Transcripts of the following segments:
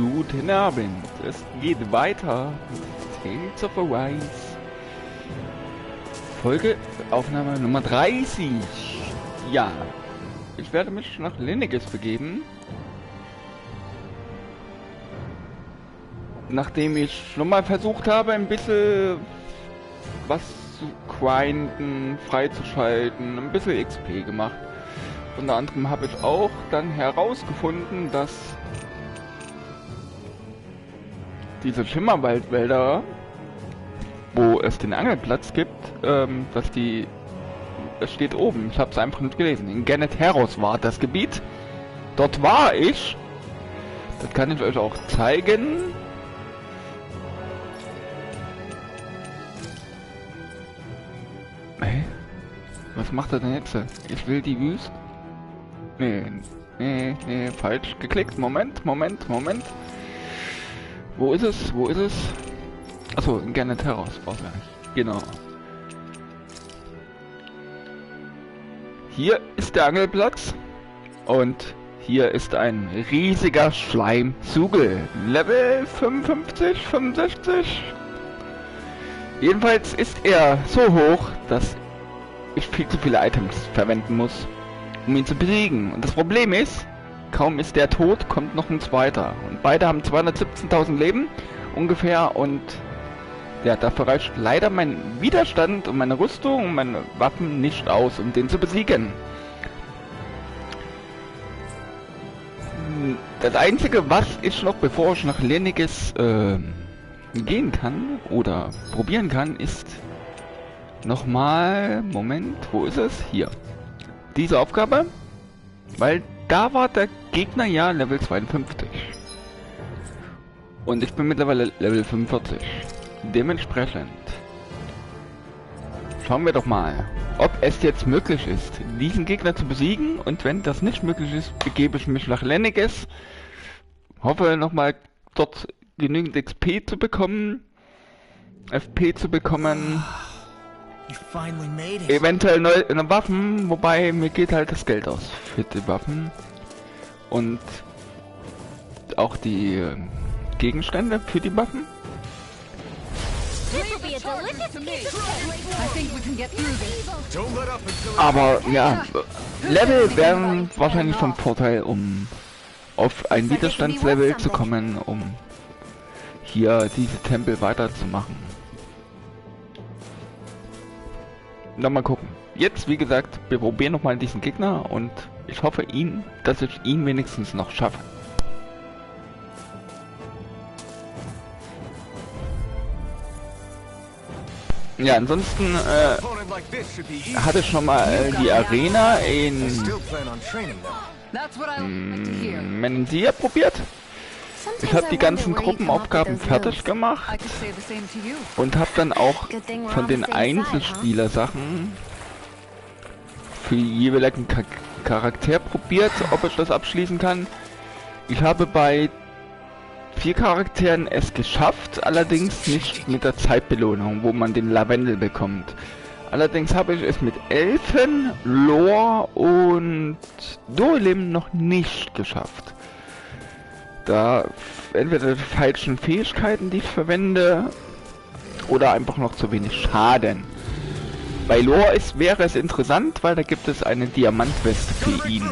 Guten Abend. Es geht weiter mit Tales of Arise. Aufnahme Nummer 30. Ja, ich werde mich nach Lenegis begeben. Nachdem ich schon mal versucht habe, ein bisschen was zu grinden, freizuschalten, ein bisschen XP gemacht. Unter anderem habe ich auch dann herausgefunden, dass diese Schimmerwaldwälder, wo es den Angelplatz gibt, dass die, es steht oben, ich habe es einfach nicht gelesen, in Lenegis war das Gebiet. Dort war ich. Das kann ich euch auch zeigen. Hey, was macht er denn jetzt? Ich will die Wüste. Nee, falsch geklickt. Moment. Wo ist es? Achso, in Lenegis brauchen wir nicht. Genau. Hier ist der Angelplatz. Und hier ist ein riesiger Schleimzugel. Level 55, 65. Jedenfalls ist er so hoch, dass ich viel zu viele Items verwenden muss, um ihn zu besiegen. Und das Problem ist, kaum ist der tot, kommt noch ein zweiter. Und beide haben 217.000 Leben ungefähr. Und ja, dafür reicht leider mein Widerstand und meine Rüstung und meine Waffen nicht aus, um den zu besiegen. Das Einzige, was ich noch, bevor ich nach Lenegis gehen kann oder probieren kann, ist nochmal, Moment, wo ist es? Hier. Diese Aufgabe, weil da war der Gegner ja Level 52. Und ich bin mittlerweile Level 45. Dementsprechend schauen wir doch mal, ob es jetzt möglich ist, diesen Gegner zu besiegen. Und wenn das nicht möglich ist, begebe ich mich nach Lenegis. Hoffe nochmal dort genügend XP zu bekommen, FP zu bekommen, eventuell neue Waffen, wobei mir geht halt das Geld aus für die Waffen und auch die Gegenstände für die Waffen. Aber ja, Level wären wahrscheinlich vom Vorteil, um auf ein Widerstandslevel zu kommen, um hier diese Tempel weiterzumachen. Dann mal gucken. Jetzt, wie gesagt, wir probieren nochmal diesen Gegner und ich hoffe dass ich ihn wenigstens noch schaffe. Ja, ansonsten hatte ich schon mal die Arena in Lenegis probiert. Ich habe die ganzen Gruppenaufgaben fertig gemacht und habe dann auch von den Einzelspieler-Sachen für die jeweiligen Charakter probiert, ob ich das abschließen kann. Ich habe bei 4 Charakteren es geschafft, allerdings nicht mit der Zeitbelohnung, wo man den Lavendel bekommt. Allerdings habe ich es mit Elfen, Lore und Duelim noch nicht geschafft. Da entweder die falschen Fähigkeiten, die ich verwende, oder einfach noch zu wenig Schaden. Bei Lore wäre es interessant, weil da gibt es eine Diamantweste für ihn.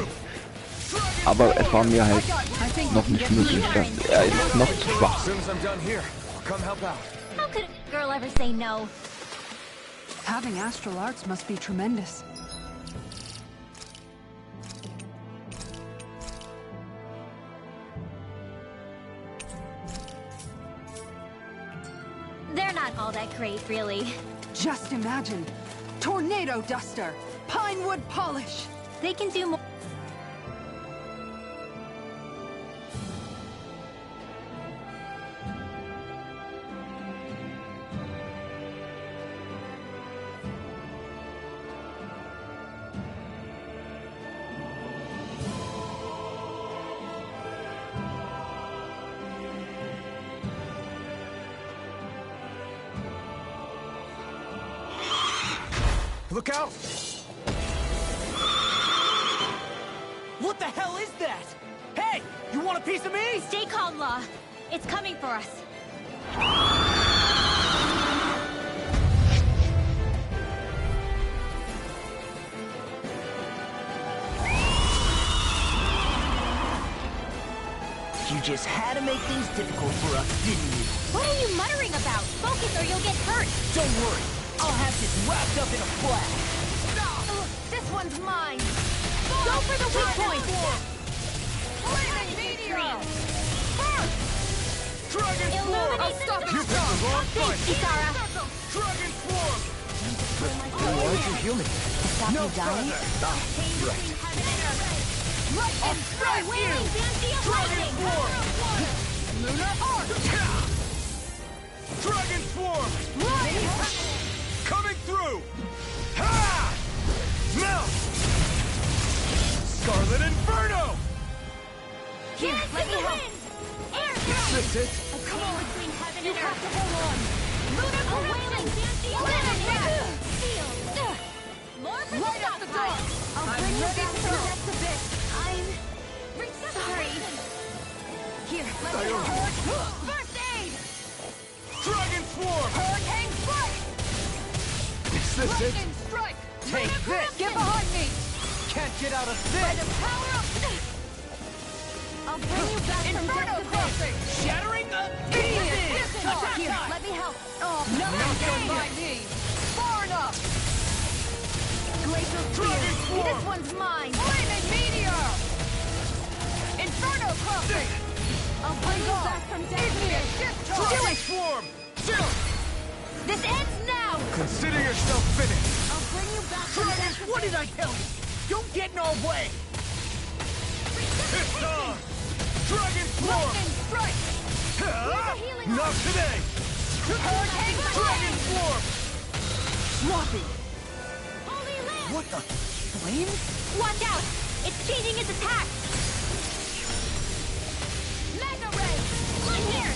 Aber es war mir halt noch nicht möglich, er ist noch zu schwach. Having astral arts must be tremendous. They're not all that great, really. Just imagine. Tornado duster, pine wood polish. They can do more. Look out! What the hell is that? Hey! You want a piece of me? Stay calm, Law. It's coming for us. You just had to make things difficult for us, didn't you? What are you muttering about? Focus or you'll get hurt. Don't worry. I'll have this wrapped up in a flash. This one's mine. Go for the weak point. Flaming meteor. Dragon Swarm! Illuminate the You picked the wrong fight! Isara. Dragon Swarm! Why aren't you human? No dying? Right. And strike you! Dragon Swarm! Lunar Arc. Dragon Swarm! Coming through! Ha! Melt! Scarlet Inferno! Here, let me help. Is this it? Come on, between heaven You and have earth. to hold on. Lunar corruption! Seal! More for Right the up the stockpile. door. I'll I'm bring you ready back to from go. death to bit. I'm sorry. Here, let me Diode. help. First aid! Dragon Swarm! Hurricane strike. Is this it? Lightning strike. Take this! Get behind me. Can't get out of By the this! power of I'll bring you back from Inferno death to bit. crossing. Shattering the Here, let me help. Oh, nothing done by me. Far enough. Glacial Dragon spear. Swarm! This one's mine. Flaming meteor. Inferno crossing. I'll bring you back from death to bit. Dragon Swarm! Chill! This ends now. Consider yourself finished! I'll bring you back from Dragon, death to what bit. did I tell you? Don't get in our way! It's on! Dragon Swarm! Lightning strike. healing Not today! Hurricane Dragon strike. Swarm! Sloppy! Holy Land! What the? Flames? Watch out! It's changing its attack! Mega ray. I'm here!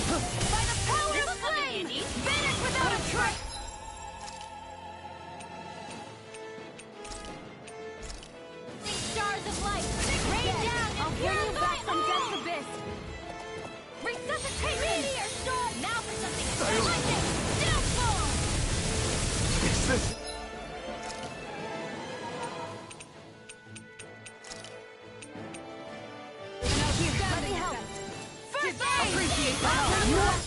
By the power of flame. Finish without a trace. Stars of light! Rain down and I'll bring you back from death's abyss! Resuscitation! Meteor storm! Now for something Diode. lightning! Downfall! Is this? Here, let me help! First aid. Appreciate the help.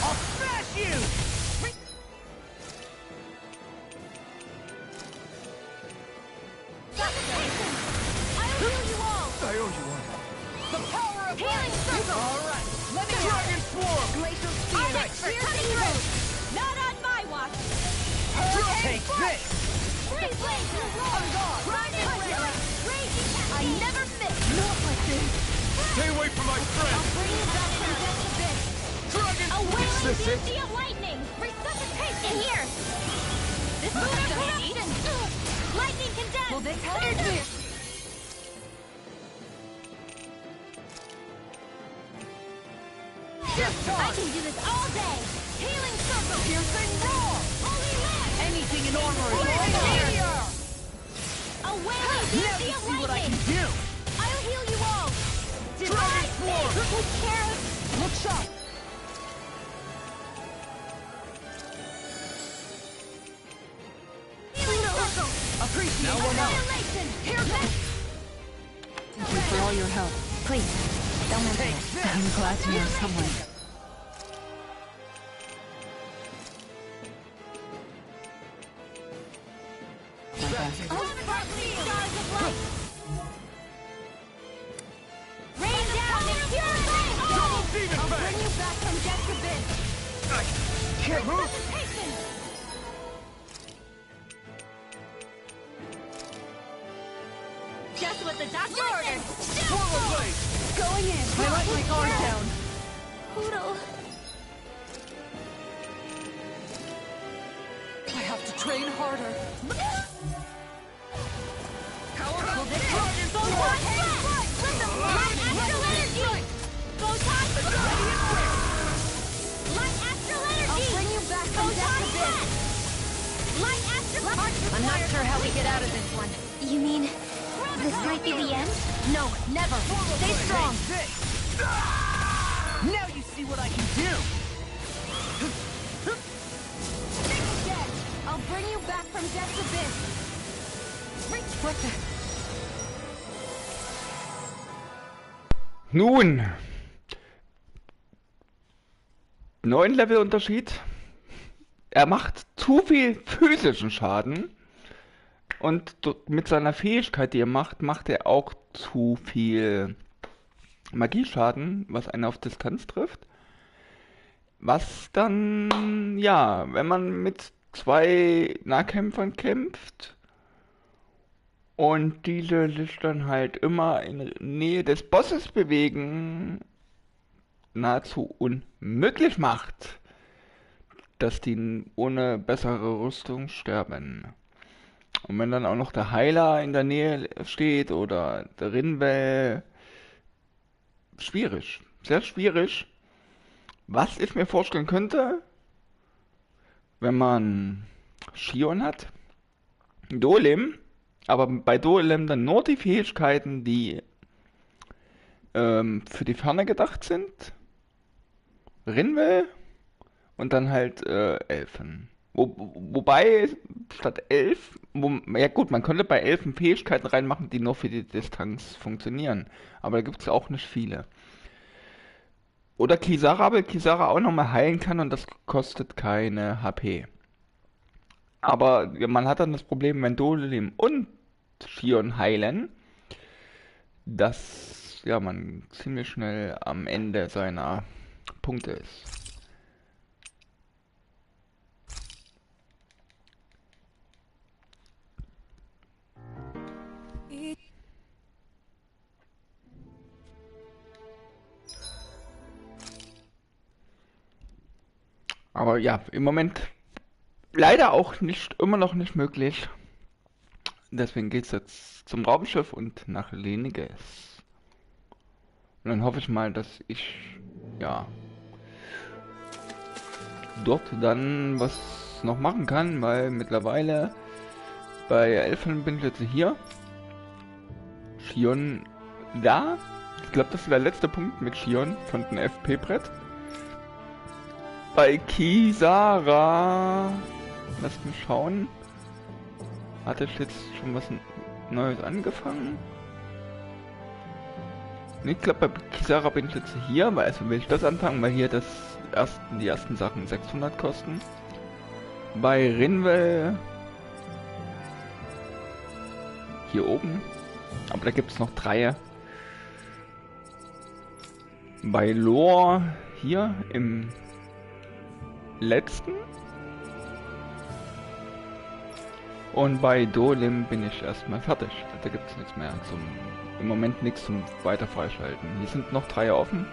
I'll smash you! I'll heal you all! I owe you one. The power of Healing light. circle! All right. Let me Dragon Swarm! glacial I'm spear. expert cutting through! Not on my watch! Take this! Freeze laser! I'm gone. Raging Raging I cascade! never miss. Not like this. Stay away from my friend! Bring you back from death to bit! Dragon! A wailing Is this it? beauty of lightning! Resuscitation! Here! This lunar corruption! Lightning condemned! Will this help? It's me. I can do this all day! Healing circle! Piercing roar. Holy Land! Anything in armor is Flaming all meteor. A wailing Now beauty you of see what I lightning! can do! I'll heal you all! Dragon Swarm! Take care of... Look sharp. Healing circle! Appreciate Now we're not. Annihilation! Here, Thank you for all your help. Please, don't mention Take it. this! I'm glad to know someone. My bad. Stars of light! Rain down and purify! Double Demon I'll Fang! bring you back from death to bit! I can't move! Resuscitation! Just what the doctor ordered! Swallow Blade! Going in. I let my guard down. Poodle! I have to train harder. Powerful this Photon blast! Light astral energy! Photon Light astral energy! I'll bring you back from Photon death to bit. blast! Light astral I'm not sure how we get out of this one. You mean, this might be the end? No, never. Stay strong. This. Now you see what I can do. Dead. I'll bring you back from death's abyss. What the? Nun. 9 Level Unterschied. Er macht zu viel physischen Schaden. Und mit seiner Fähigkeit, die er macht, macht er auch zu viel Magieschaden, was einen auf Distanz trifft. Was dann, ja, wenn man mit 2 Nahkämpfern kämpft und diese sich dann halt immer in Nähe des Bosses bewegen, nahezu unmöglich macht, dass die ohne bessere Rüstung sterben. Und wenn dann auch noch der Heiler in der Nähe steht oder der Rinwell, schwierig, sehr schwierig. Was ich mir vorstellen könnte, wenn man Shion hat, Dolem, aber bei Dolem dann nur die Fähigkeiten, die für die Ferne gedacht sind, Rinwell und dann halt Elfen. Wobei statt 11, ja gut, man könnte bei Elfen Fähigkeiten reinmachen, die nur für die Distanz funktionieren. Aber da gibt es auch nicht viele. Oder Kisara, weil Kisara auch nochmal heilen kann und das kostet keine HP. Aber man hat dann das Problem, wenn Dolem und Shion heilen, dass ja, man ziemlich schnell am Ende seiner Punkte ist. Aber ja, im Moment leider auch nicht, immer noch nicht möglich. Deswegen geht's jetzt zum Raumschiff und nach Lenegis. Und dann hoffe ich mal, dass ich, ja, dort dann was noch machen kann, weil mittlerweile bei Elfen bin ich jetzt hier. Shion da. Ich glaube, das ist der letzte Punkt mit Shion von dem FP-Brett. Bei Kisara, lasst mich schauen, hatte ich jetzt schon was Neues angefangen? Ich glaube, bei Kisara bin ich jetzt hier, weil also will ich das anfangen, weil hier die ersten Sachen 600 kosten. Bei Rinwell hier oben, aber da gibt es noch 3. Bei Lore hier im letzten. Und bei Dolem bin ich erstmal fertig. Da gibt es nichts mehr im Moment nichts zum weiter freischalten. Hier sind noch 3 offen.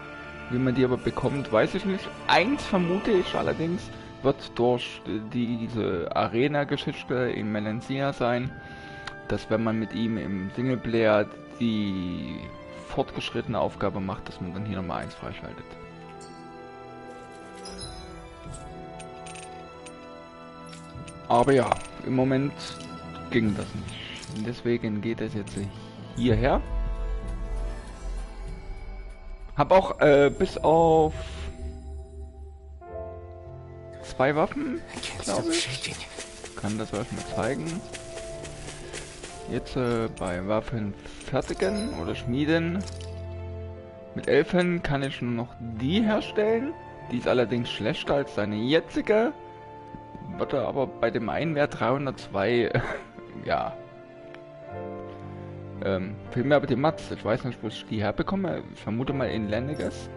Wie man die aber bekommt, weiß ich nicht. Eins vermute ich allerdings, wird durch diese Arena-Geschichte in Melensia sein, dass wenn man mit ihm im Singleplayer die fortgeschrittene Aufgabe macht, dass man dann hier nochmal 1 freischaltet. Aber ja, im Moment ging das nicht. Deswegen geht es jetzt hierher. Hab auch bis auf 2 Waffen, glaube ich. Kann das euch mal zeigen. Jetzt bei Waffen fertigen oder schmieden. Mit Elfen kann ich nur noch die herstellen. Die ist allerdings schlechter als seine jetzige. Wird aber bei dem einen Wert 302, ja. Fehlt mir aber die Mats. Ich weiß nicht, wo ich die herbekomme. Ich vermute mal in Lenegis.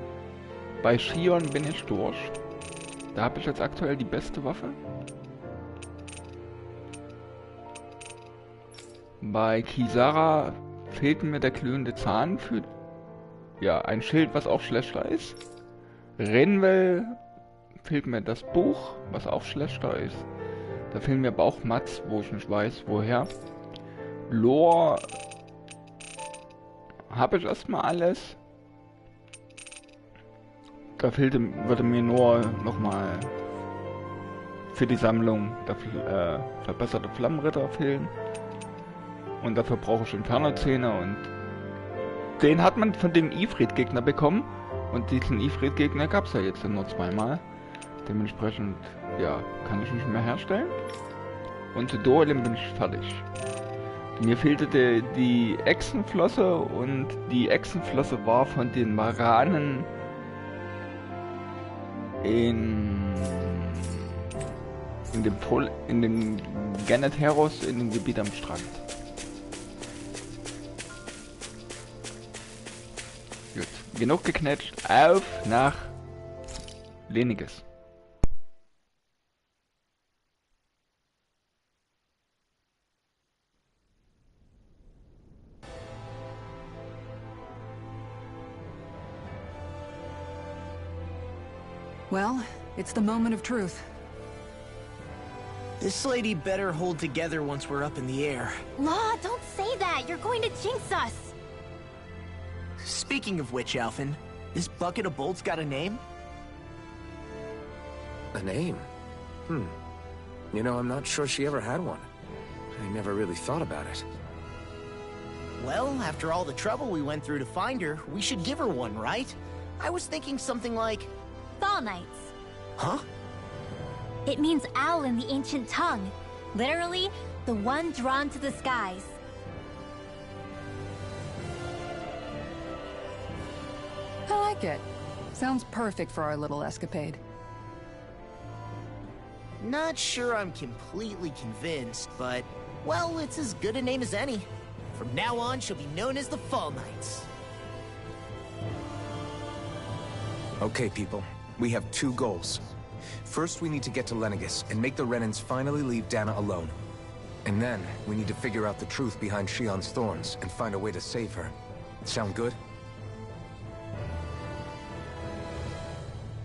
Bei Shion bin ich durch. Da habe ich jetzt aktuell die beste Waffe. Bei Kisara fehlt mir der glühende Zahn für ja, ein Schild, was auch schlechter ist. Rinwell fehlt mir das Buch, was auch schlechter ist. Da fehlen mir aber auch Mats, wo ich nicht weiß, woher. Lore habe ich erstmal alles. Da würde mir nur nochmal für die Sammlung der verbesserte Flammenritter fehlen. Und dafür brauche ich Inferno-Zähne und Den hat man von dem Ifrit-Gegner bekommen. Und diesen Ifrit-Gegner gab es ja jetzt nur zweimal. Dementsprechend, ja, kann ich nicht mehr herstellen. Und zu Duelim bin ich fertig. Mir fehlte die Echsenflosse und die Echsenflosse war von den Maranen in dem Gannet Heros in dem Gebiet am Strand. Gut, genug geknetscht, auf nach Lenegis. Well, it's the moment of truth. This lady better hold together once we're up in the air. Law, don't say that. You're going to jinx us. Speaking of which, Alphen, this bucket of bolts got a name? A name? You know, I'm not sure she ever had one. I never really thought about it. Well, after all the trouble we went through to find her, we should give her one, right? I was thinking something like... Fall Knights. Huh? It means owl in the ancient tongue. Literally, the one drawn to the skies. I like it. Sounds perfect for our little escapade. Not sure I'm completely convinced, but... Well, it's as good a name as any. From now on, she'll be known as the Fall Knights. Okay, people. We have two goals. First, we need to get to Lenegis and make the Renans finally leave Dana alone. And then, we need to figure out the truth behind Shion's thorns and find a way to save her. Sound good?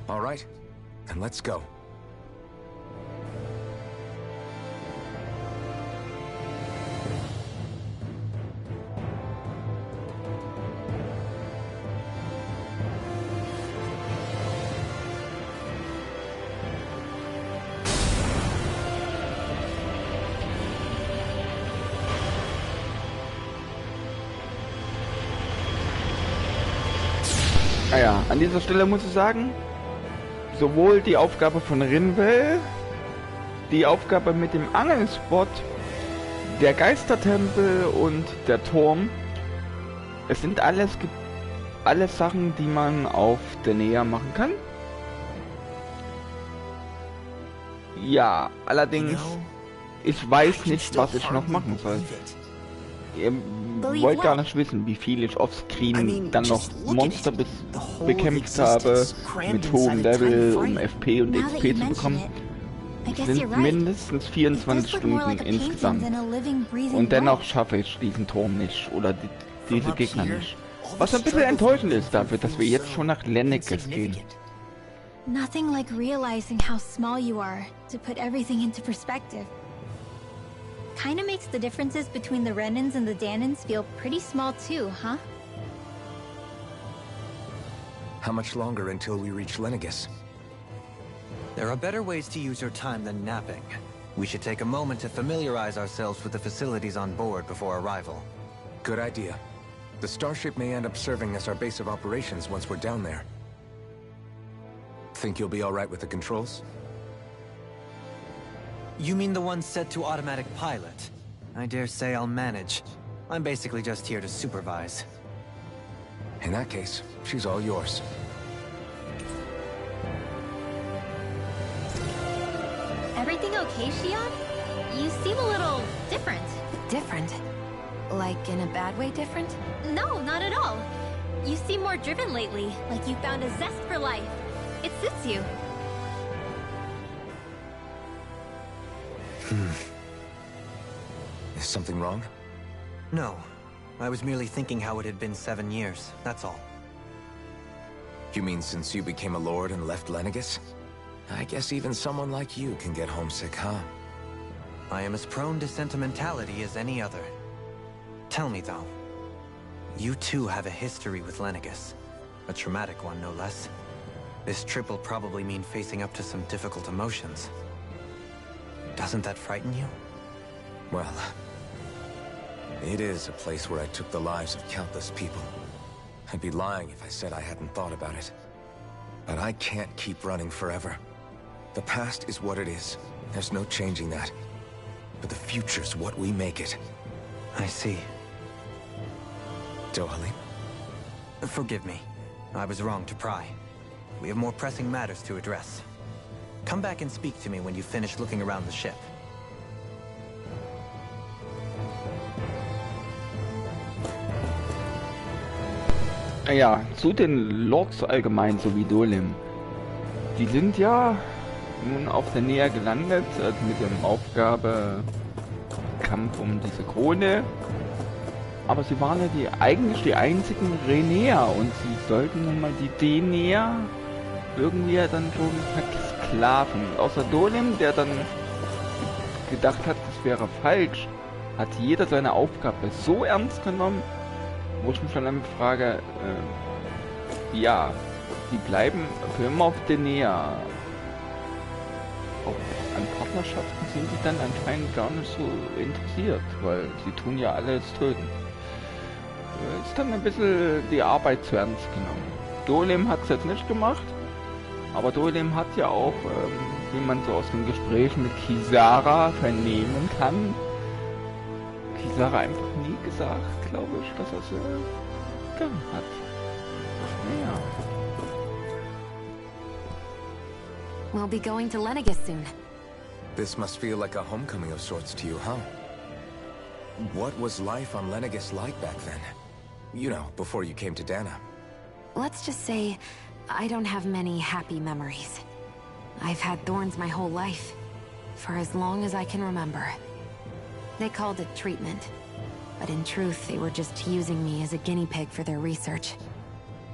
All right, then let's go. Naja, an dieser Stelle muss ich sagen, sowohl die Aufgabe von Rinwell, die Aufgabe mit dem Angelspot, der Geistertempel und der Turm, es sind alles Sachen, die man auf der Nähe machen kann. Ja, allerdings, ich weiß nicht, was ich noch machen soll. Ihr wollt gar nicht wissen, wie viel ich offscreen dann noch Monster bekämpft habe, mit hohem Level, um FP und XP zu bekommen. Es sind mindestens 24 Stunden insgesamt. Und dennoch schaffe ich diesen Turm nicht, oder diese Gegner nicht. Was ein bisschen enttäuschend ist dafür, dass wir jetzt schon nach Lenegis gehen. Nothing like realizing how small you are to put everything into perspective. Kinda makes the differences between the Renans and the Danans feel pretty small too, huh? How much longer until we reach Lenegis? There are better ways to use your time than napping. We should take a moment to familiarize ourselves with the facilities on board before arrival. Good idea. The starship may end up serving as our base of operations once we're down there. Think you'll be all right with the controls? You mean the one set to automatic pilot? I dare say I'll manage. I'm basically just here to supervise. In that case, she's all yours. Everything okay, Shion? You seem a little different. Different? Like in a bad way different? No, not at all. You seem more driven lately, like you found a zest for life. It suits you. Is something wrong? No. I was merely thinking how it had been 7 years, that's all. You mean since you became a lord and left Lenegis? I guess even someone like you can get homesick, huh? I am as prone to sentimentality as any other. Tell me though, you too have a history with Lenegis. A traumatic one, no less. This trip will probably mean facing up to some difficult emotions. Doesn't that frighten you? Well, it is a place where I took the lives of countless people. I'd be lying if I said I hadn't thought about it. But I can't keep running forever. The past is what it is. There's no changing that. But the future's what we make it. I see. Dohalim? Forgive me. I was wrong to pry. We have more pressing matters to address. Come back and speak to me when you finish looking around the ship. Ja, zu den Lords allgemein, so wie Dolim. Die sind ja nun auf der Nähe gelandet, mit dem Aufgabe Kampf um diese Krone. Aber sie waren ja eigentlich die einzigen Reneer und sie sollten nun mal die Deneer irgendwie dann schon versklaven. Und außer Dolim, der dann gedacht hat, das wäre falsch, hat jeder seine Aufgabe so ernst genommen, wo ich mich dann einfach frage, ja, die bleiben für immer auf Deneer. Auch an Partnerschaften sind die dann anscheinend gar nicht so interessiert, weil sie tun ja alles töten. Ist dann ein bisschen die Arbeit zu ernst genommen. Dolim hat es jetzt nicht gemacht, aber Dolim hat ja auch, wie man so aus den Gesprächen mit Kisara vernehmen kann, Kisara einfach nie gesagt, glaube ich, dass er es gegangen hat. Naja. We'll be going to Lenegis soon. This must feel like a homecoming of sorts to you, huh? What was life on Lenegis like back then? You know, before you came to Dana. Let's just say, I don't have many happy memories. I've had thorns my whole life, for as long as I can remember. They called it treatment, but in truth, they were just using me as a guinea pig for their research.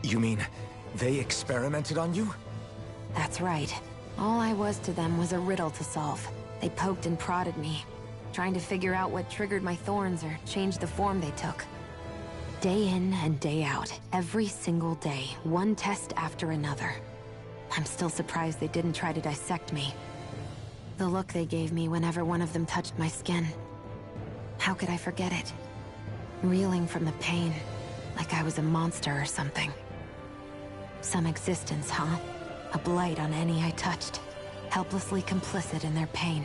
You mean, they experimented on you? That's right. All I was to them was a riddle to solve. They poked and prodded me, trying to figure out what triggered my thorns or changed the form they took. Day in and day out, every single day, one test after another. I'm still surprised they didn't try to dissect me. The look they gave me whenever one of them touched my skin. How could I forget it? Reeling from the pain, like I was a monster or something. Some existence, huh? A blight on any I touched, helplessly complicit in their pain.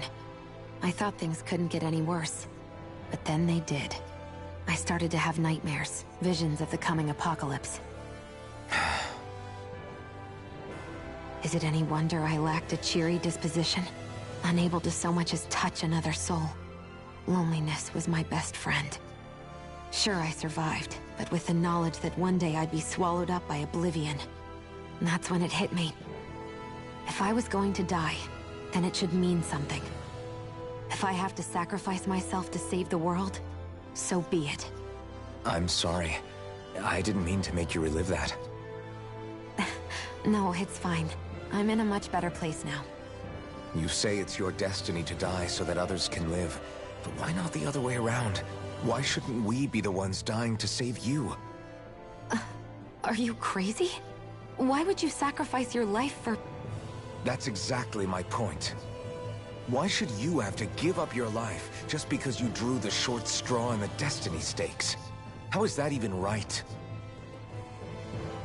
I thought things couldn't get any worse, but then they did. I started to have nightmares, visions of the coming apocalypse. Is it any wonder I lacked a cheery disposition? Unable to so much as touch another soul. Loneliness was my best friend. Sure, I survived, but with the knowledge that one day I'd be swallowed up by oblivion. And that's when it hit me. If I was going to die, then it should mean something. If I have to sacrifice myself to save the world, so be it. I'm sorry. I didn't mean to make you relive that. No, it's fine. I'm in a much better place now. You say it's your destiny to die so that others can live. But why not the other way around? Why shouldn't we be the ones dying to save you? Are you crazy? Why would you sacrifice your life for... That's exactly my point. Why should you have to give up your life just because you drew the short straw in the destiny stakes? How is that even right?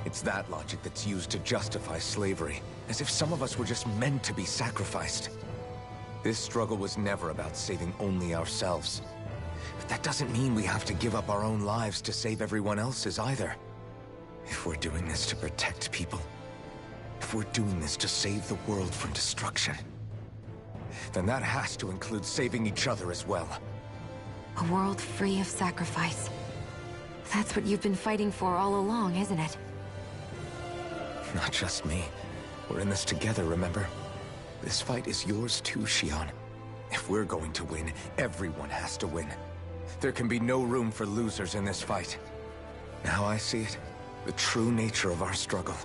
It's that logic that's used to justify slavery, as if some of us were just meant to be sacrificed. This struggle was never about saving only ourselves. But that doesn't mean we have to give up our own lives to save everyone else's either. If we're doing this to protect people, if we're doing this to save the world from destruction, then that has to include saving each other as well. A world free of sacrifice. That's what you've been fighting for all along, isn't it? Not just me. We're in this together, remember? This fight is yours too, Shion. If we're going to win, everyone has to win. There can be no room for losers in this fight. Now I see it. The true nature of our struggle.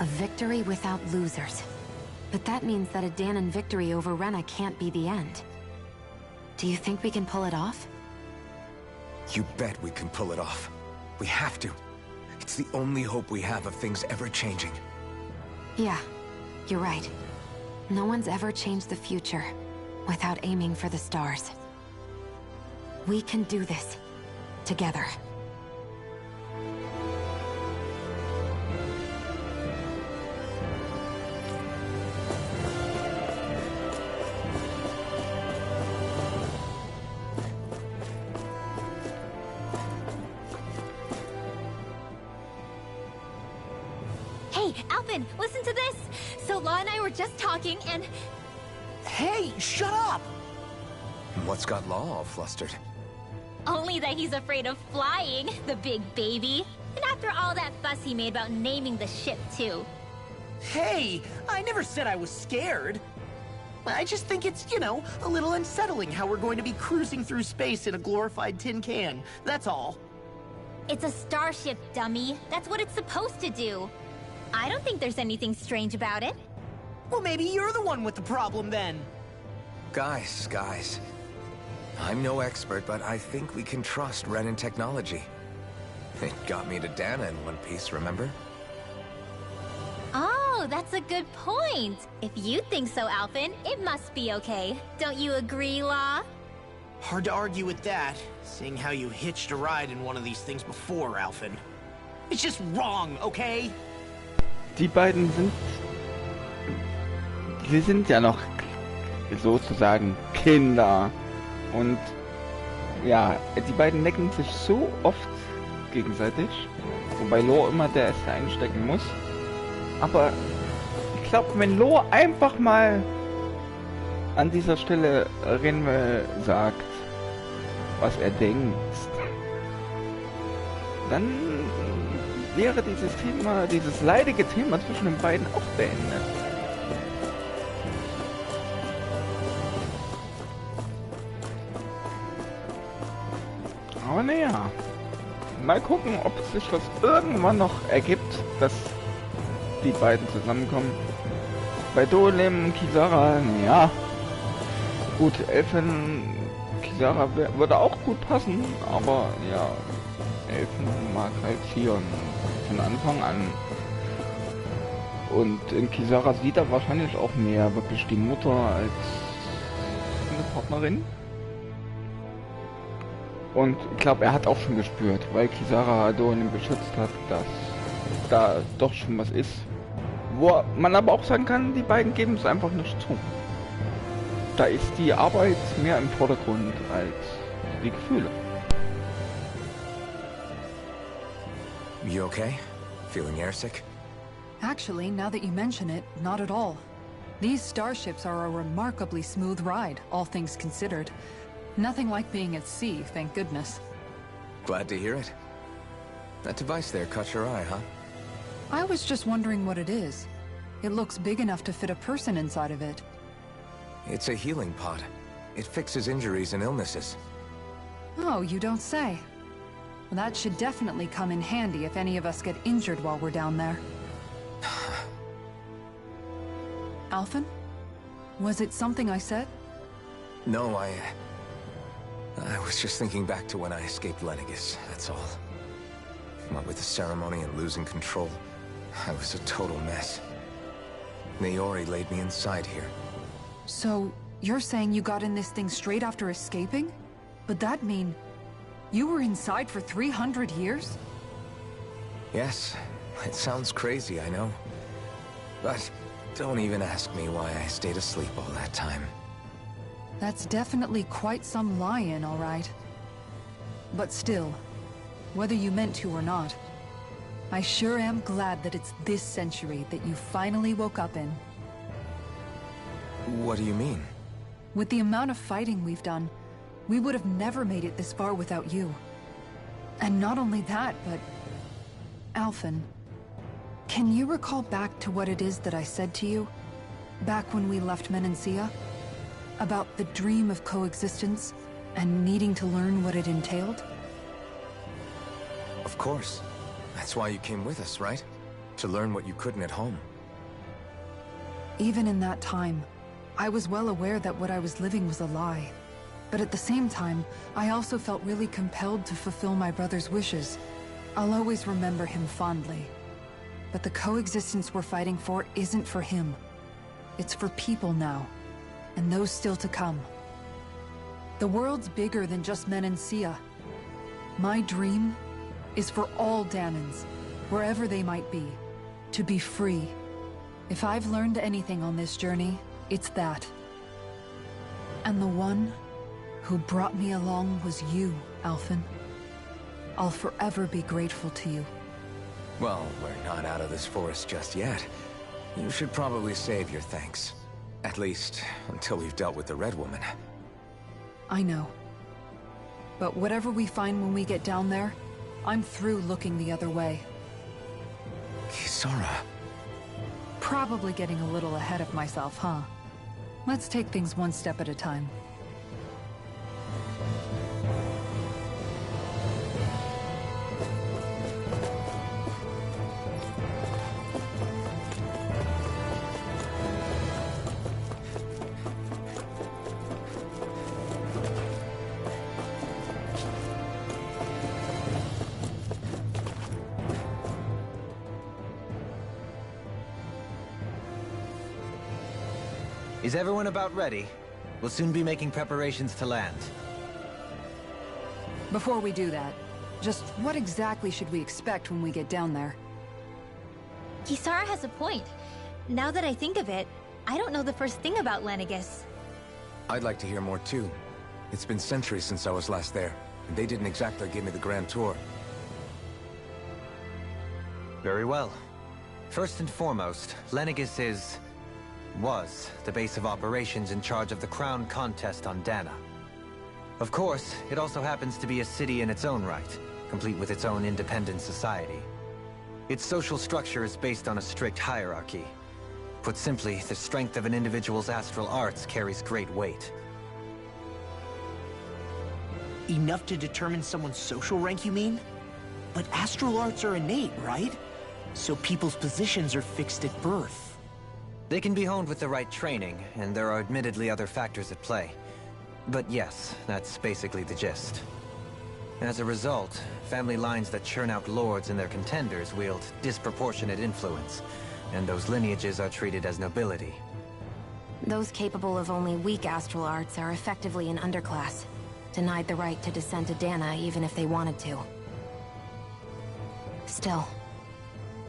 A victory without losers. But that means that a Danon victory over Rena can't be the end. Do you think we can pull it off? You bet we can pull it off. We have to. It's the only hope we have of things ever changing. Yeah, you're right. No one's ever changed the future without aiming for the stars. We can do this. Together. Hey, Alvin, listen to this! So Law and I were just talking and... Hey, shut up! What's got Law all flustered? Only that he's afraid of flying, the big baby. And after all that fuss he made about naming the ship, too. Hey, I never said I was scared. I just think it's, you know, a little unsettling how we're going to be cruising through space in a glorified tin can. That's all. It's a starship, dummy. That's what it's supposed to do. I don't think there's anything strange about it. Well, maybe you're the one with the problem then. Guys. I'm no expert, but I think we can trust Renin technology. It got me to Dana in one piece, remember? Oh, that's a good point. If you think so, Alvin, it must be okay. Don't you agree, Law? Hard to argue with that, seeing how you hitched a ride in one of these things before, Alvin. It's just wrong, okay? Die beiden sie sind ja noch sozusagen Kinder. Und ja, die beiden necken sich so oft gegenseitig, wobei Lo immer der Erste einstecken muss. Aber ich glaube, wenn Lo einfach mal an dieser Stelle Renwe sagt, was er denkt, dann wäre dieses Thema, dieses leidige Thema zwischen den beiden auch beendet. Aber naja, mal gucken, ob sich das irgendwann noch ergibt, dass die beiden zusammenkommen. Bei Dolem und Kisara, naja, gut, Elfen, Kisara würde auch gut passen, aber ja, Elfen mag halt Sion von Anfang an. Und in Kisara sieht er wahrscheinlich auch mehr wirklich die Mutter als eine Partnerin. Und ich glaube, er hat auch schon gespürt, weil Kisara Adorn beschützt hat, dass da doch schon was ist. Wo man aber auch sagen kann, die beiden geben es einfach nicht zu. Da ist die Arbeit mehr im Vordergrund als die Gefühle. You okay? Feeling airsick? Actually, now that you mention it, not at all. These starships are a remarkably smooth ride, all things considered. Nothing like being at sea, thank goodness. Glad to hear it. That device there caught your eye, huh? I was just wondering what it is. It looks big enough to fit a person inside of it. It's a healing pod. It fixes injuries and illnesses. Oh, you don't say. Well, that should definitely come in handy if any of us get injured while we're down there. Alphen? Was it something I said? No, I was just thinking back to when I escaped Lenegis, that's all. What with the ceremony and losing control, I was a total mess. Naori laid me inside here. So, you're saying you got in this thing straight after escaping? But that'd mean... you were inside for 300 years? Yes, it sounds crazy, I know. But don't even ask me why I stayed asleep all that time. That's definitely quite some lie-in, all right. But still, whether you meant to or not, I sure am glad that it's this century that you finally woke up in. What do you mean? With the amount of fighting we've done, we would have never made it this far without you. And not only that, but... Alphen, can you recall back to what it is that I said to you? Back when we left Menancia? About the dream of coexistence, and needing to learn what it entailed? Of course. That's why you came with us, right? To learn what you couldn't at home. Even in that time, I was well aware that what I was living was a lie. But at the same time, I also felt really compelled to fulfill my brother's wishes. I'll always remember him fondly. But the coexistence we're fighting for isn't for him. It's for people now. And those still to come. The world's bigger than just Menancia. My dream is for all Danans, wherever they might be, to be free. If I've learned anything on this journey, it's that. And the one who brought me along was you, Alphen. I'll forever be grateful to you. Well, we're not out of this forest just yet. You should probably save your thanks. At least, until we've dealt with the Red Woman. I know. But whatever we find when we get down there, I'm through looking the other way. Kisara. Probably getting a little ahead of myself, huh? Let's take things one step at a time. Is everyone about ready? We'll soon be making preparations to land. Before we do that, just what exactly should we expect when we get down there? Kisara has a point. Now that I think of it, I don't know the first thing about Lenegis. I'd like to hear more too. It's been centuries since I was last there, and they didn't exactly give me the grand tour. Very well. First and foremost, Lenegis was the base of operations in charge of the crown contest on Dana. Of course, it also happens to be a city in its own right, complete with its own independent society. Its social structure is based on a strict hierarchy. Put simply, the strength of an individual's astral arts carries great weight. Enough to determine someone's social rank, you mean? But astral arts are innate, right? So people's positions are fixed at birth. They can be honed with the right training, and there are admittedly other factors at play. But yes, that's basically the gist. As a result, family lines that churn out lords and their contenders wield disproportionate influence, and those lineages are treated as nobility. Those capable of only weak astral arts are effectively an underclass, denied the right to descend to Dana even if they wanted to. Still,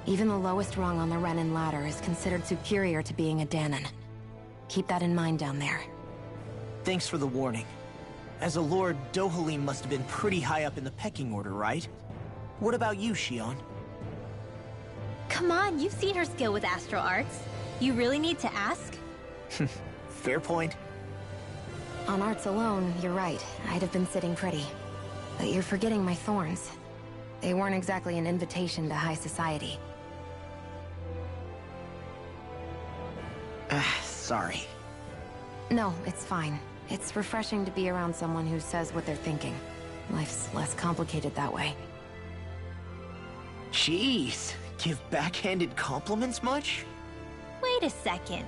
even the lowest rung on the Renin ladder is considered superior to being a Danan. Keep that in mind down there. Thanks for the warning. As a lord, Dohalim must have been pretty high up in the pecking order, right? What about you, Shion? Come on, you've seen her skill with astral arts. You really need to ask? Fair point. On arts alone, you're right. I'd have been sitting pretty. But you're forgetting my thorns. They weren't exactly an invitation to high society. Sorry. No, it's fine. It's refreshing to be around someone who says what they're thinking. Life's less complicated that way. Jeez, give backhanded compliments much? Wait a second.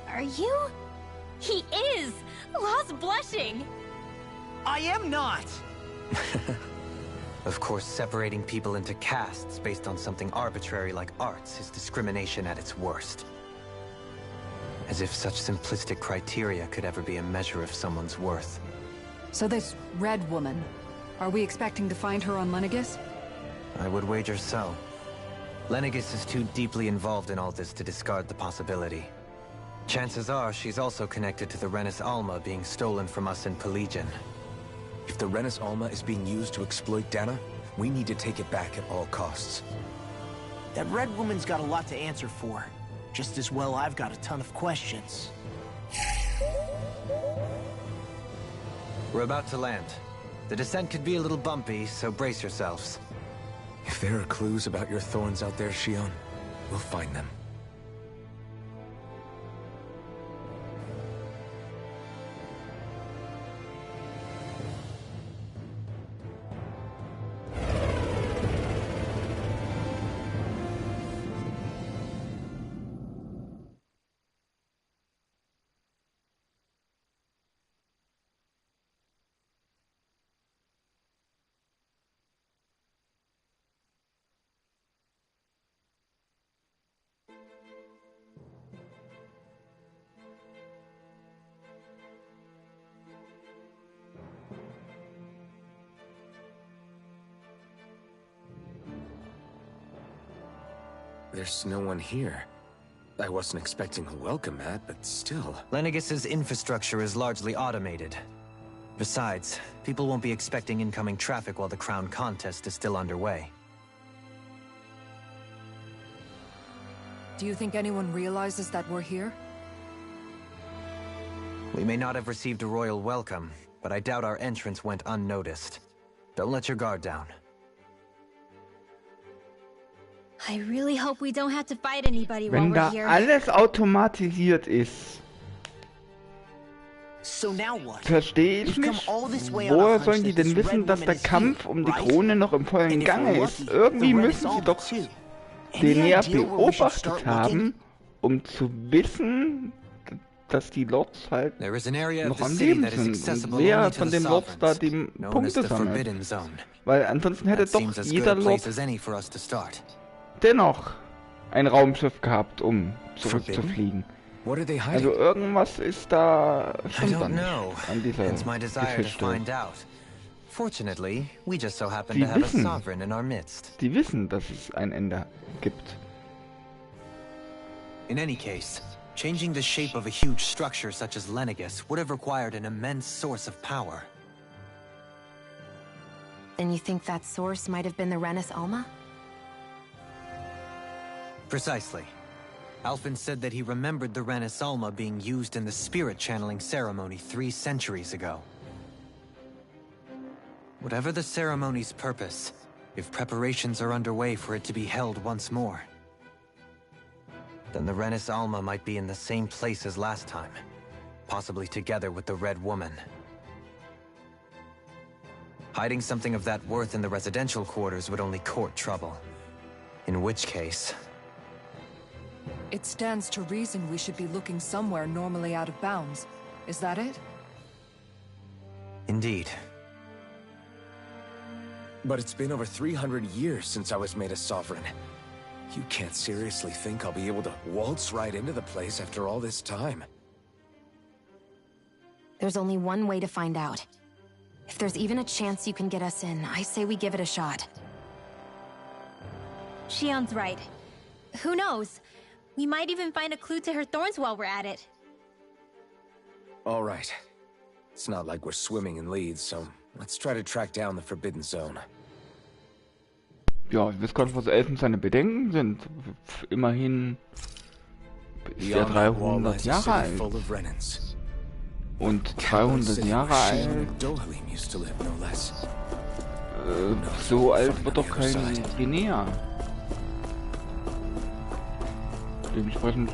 Are you? He is! Lost blushing! I am not! Of course, separating people into castes based on something arbitrary like arts is discrimination at its worst. As if such simplistic criteria could ever be a measure of someone's worth. So this Red Woman, are we expecting to find her on Lenegis? I would wager so. Lenegis is too deeply involved in all this to discard the possibility. Chances are she's also connected to the Renis Alma being stolen from us in Pelegion. If the Renis Alma is being used to exploit Dana, we need to take it back at all costs. That Red Woman's got a lot to answer for. Just as well I've got a ton of questions. We're about to land. The descent could be a little bumpy, so brace yourselves. If there are clues about your thorns out there, Shion, we'll find them. There's no one here. I wasn't expecting a welcome mat, but still. Lenegis's infrastructure is largely automated. Besides, people won't be expecting incoming traffic while the crown contest is still underway. Do you think anyone realizes that we're here? We may not have received a royal welcome, but I doubt our entrance went unnoticed. Don't let your guard down. I really hope we don't have to fight anybody while Wenn we're da here. alles automatisiert ist, So now what? verstehe ich We've come nicht. all this way on a Woher hunch sollen die that denn this wissen, red dass woman der is Kampf here, um die right? Krone noch im vollen And if Gange we're ist? lucky, Irgendwie the red müssen is sie Alma doch too. den Any näher idea where we should start beobachtet haben, um zu wissen, dass die Lords halt There is an area of noch the am city Leben that is sind. Und accessible wer only to von the den Lords da sovereigns, die known as Punkte the sammelt? Forbidden Zone. Weil ansonsten hätte That doch seems as good jeder a Lord place as any for us to start. dennoch ein Raumschiff gehabt, um Forbidden? zurückzufliegen. What are they hiding? Also irgendwas ist da I stimmt da don't nicht know. an dieser Hence my desire to Geschichte. find out. Fortunately, we just so happen Sie to have a wissen. sovereign in our midst. Die wissen, dass es ein Ende gibt. In any case, changing the shape of a huge structure such as Lenegis would have required an immense source of power. Then you think that source might have been the Renis Alma? Precisely. Alphen said that he remembered the Renis Alma being used in the spirit channeling ceremony 3 centuries ago. Whatever the ceremony's purpose, if preparations are underway for it to be held once more, then the Renis Alma might be in the same place as last time, possibly together with the Red Woman. Hiding something of that worth in the residential quarters would only court trouble. In which case... It stands to reason we should be looking somewhere normally out of bounds. Is that it? Indeed. But it's been over 300 years since I was made a sovereign. You can't seriously think I'll be able to waltz right into the place after all this time. There's only one way to find out. If there's even a chance you can get us in, I say we give it a shot. Shion's right. Who knows? We might even find a clue to her thorns while we're at it. All right. It's not like we're swimming in leads, so let's try to track down the Forbidden Zone. Ja, ich weiß gar nicht, was Elfen seine Bedenken sind. Immerhin ist er 300 Jahre alt. Und 300 Jahre alt. So alt wird doch kein Guinea. Dementsprechend,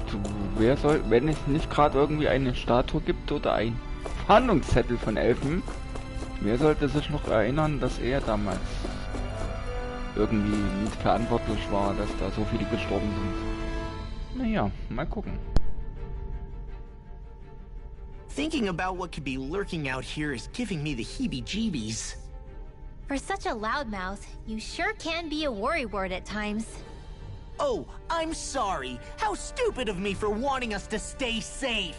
wer soll, wenn es nicht gerade irgendwie eine Statue gibt oder ein Fahndungszettel von Elfen, wer sollte sich noch erinnern, dass er damals irgendwie mitverantwortlich war, dass da so viele gestorben sind. Naja, mal gucken. Thinking about what could be lurking out here is giving me the heebie-jeebies. For such a loudmouth, you sure can be a worrywart at times. Oh, I'm sorry. How stupid of me for wanting us to stay safe.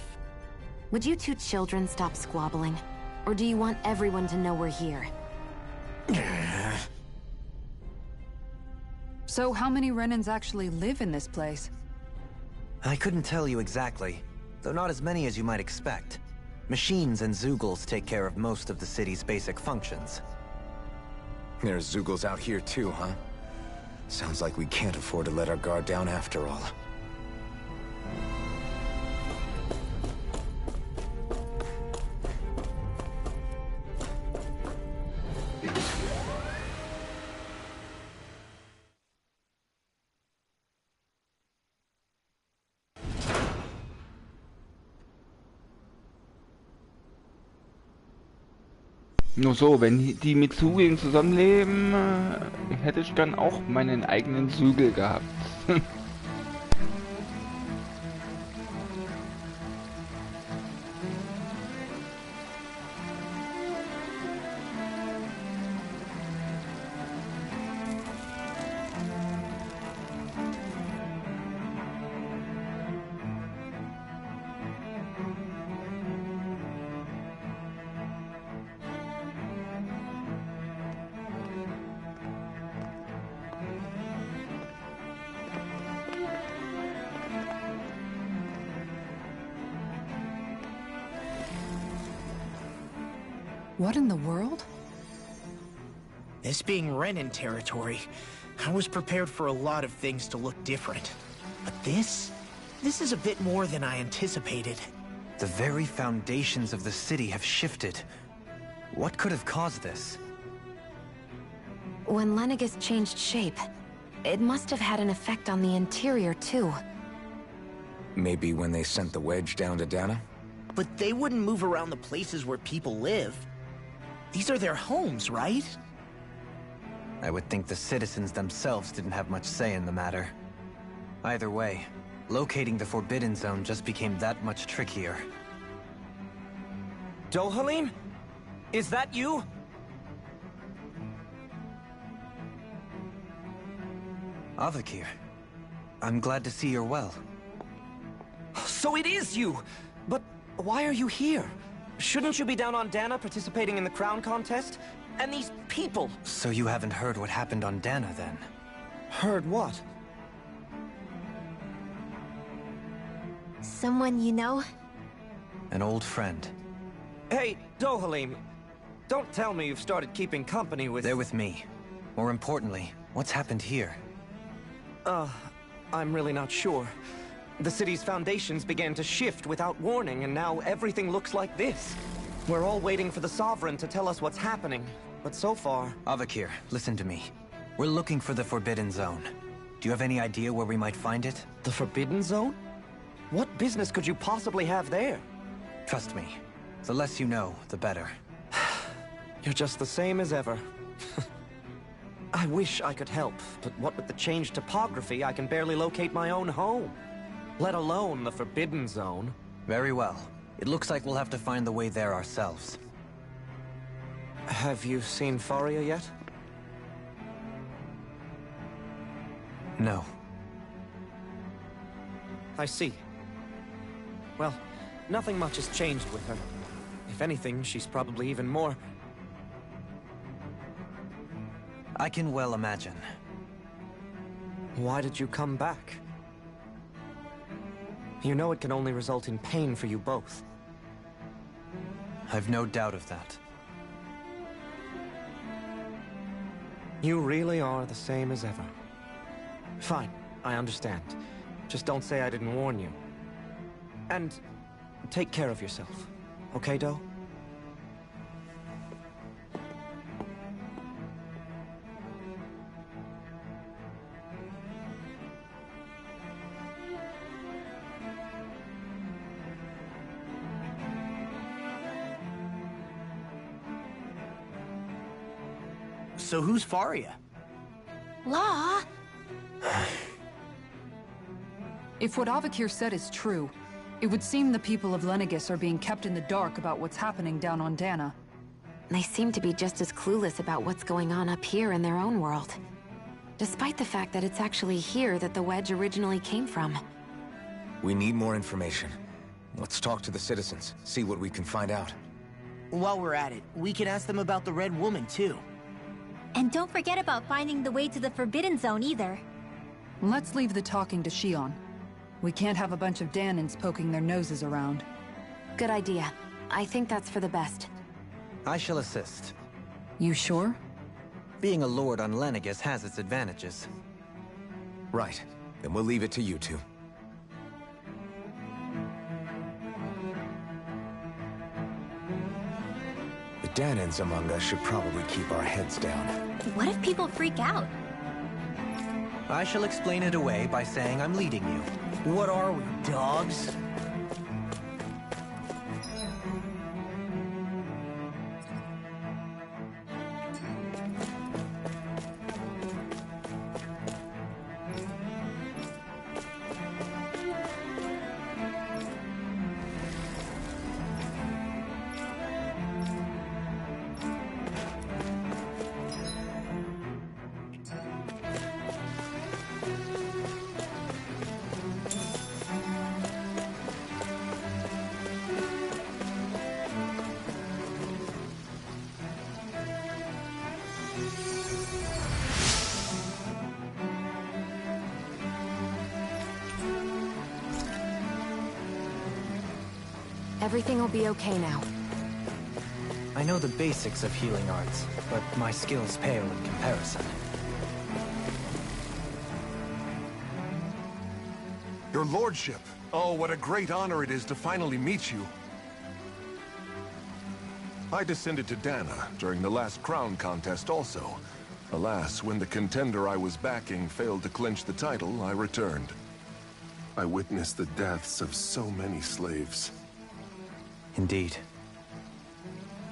Would you two children stop squabbling? Or do you want everyone to know we're here? So how many Renans actually live in this place? I couldn't tell you exactly, though not as many as you might expect. Machines and Zeugles take care of most of the city's basic functions. There's Zeugles out here too, huh? Sounds like we can't afford to let our guard down after all. Nur so, wenn die mit Zügeln zusammenleben, hätte ich dann auch meinen eigenen Zügel gehabt. What in the world? This being Renan territory, I was prepared for a lot of things to look different. But this is a bit more than I anticipated. The very foundations of the city have shifted. What could have caused this? When Lenegis changed shape, it must have had an effect on the interior, too. Maybe when they sent the wedge down to Dana? But they wouldn't move around the places where people live. These are their homes, right? I would think the citizens themselves didn't have much say in the matter. Either way, locating the Forbidden Zone just became that much trickier. Dohalim? Is that you? Avakir, I'm glad to see you're well. So it is you! But why are you here? Shouldn't you be down on Dana participating in the crown contest? And these people! So you haven't heard what happened on Dana, then? Heard what? Someone you know? An old friend. Hey, Dohalim, don't tell me you've started keeping company with... They're with me. More importantly, what's happened here? I'm really not sure. The city's foundations began to shift without warning, and now everything looks like this. We're all waiting for the Sovereign to tell us what's happening, but so far... Avakir, listen to me. We're looking for the Forbidden Zone. Do you have any idea where we might find it? The Forbidden Zone? What business could you possibly have there? Trust me. The less you know, the better. You're just the same as ever. I wish I could help, but what with the changed topography, I can barely locate my own home. Let alone the Forbidden Zone. Very well. It looks like we'll have to find the way there ourselves. Have you seen Faria yet? No. I see. Well, nothing much has changed with her. If anything, she's probably even more... I can well imagine. Why did you come back? You know it can only result in pain for you both. I've no doubt of that. You really are the same as ever. Fine, I understand. Just don't say I didn't warn you. And take care of yourself. Okay, Do? So who's Faria? Law? If what Avakir said is true, it would seem the people of Lenegis are being kept in the dark about what's happening down on Dana. They seem to be just as clueless about what's going on up here in their own world. Despite the fact that it's actually here that the wedge originally came from. We need more information. Let's talk to the citizens, see what we can find out. While we're at it, we can ask them about the Red Woman, too. And don't forget about finding the way to the Forbidden Zone either. Let's leave the talking to Shion. We can't have a bunch of Danans poking their noses around. Good idea. I think that's for the best. I shall assist. You sure? Being a lord on Lenegis has its advantages. Right. Then we'll leave it to you two. The Danans among us should probably keep our heads down. What if people freak out? I shall explain it away by saying I'm leading you. What are we, dogs? Everything will be okay now. I know the basics of healing arts, but my skills pale in comparison. Your lordship. Oh, what a great honor it is to finally meet you. I descended to Dana during the last crown contest also. Alas, when the contender I was backing failed to clinch the title, I returned. I witnessed the deaths of so many slaves. Indeed.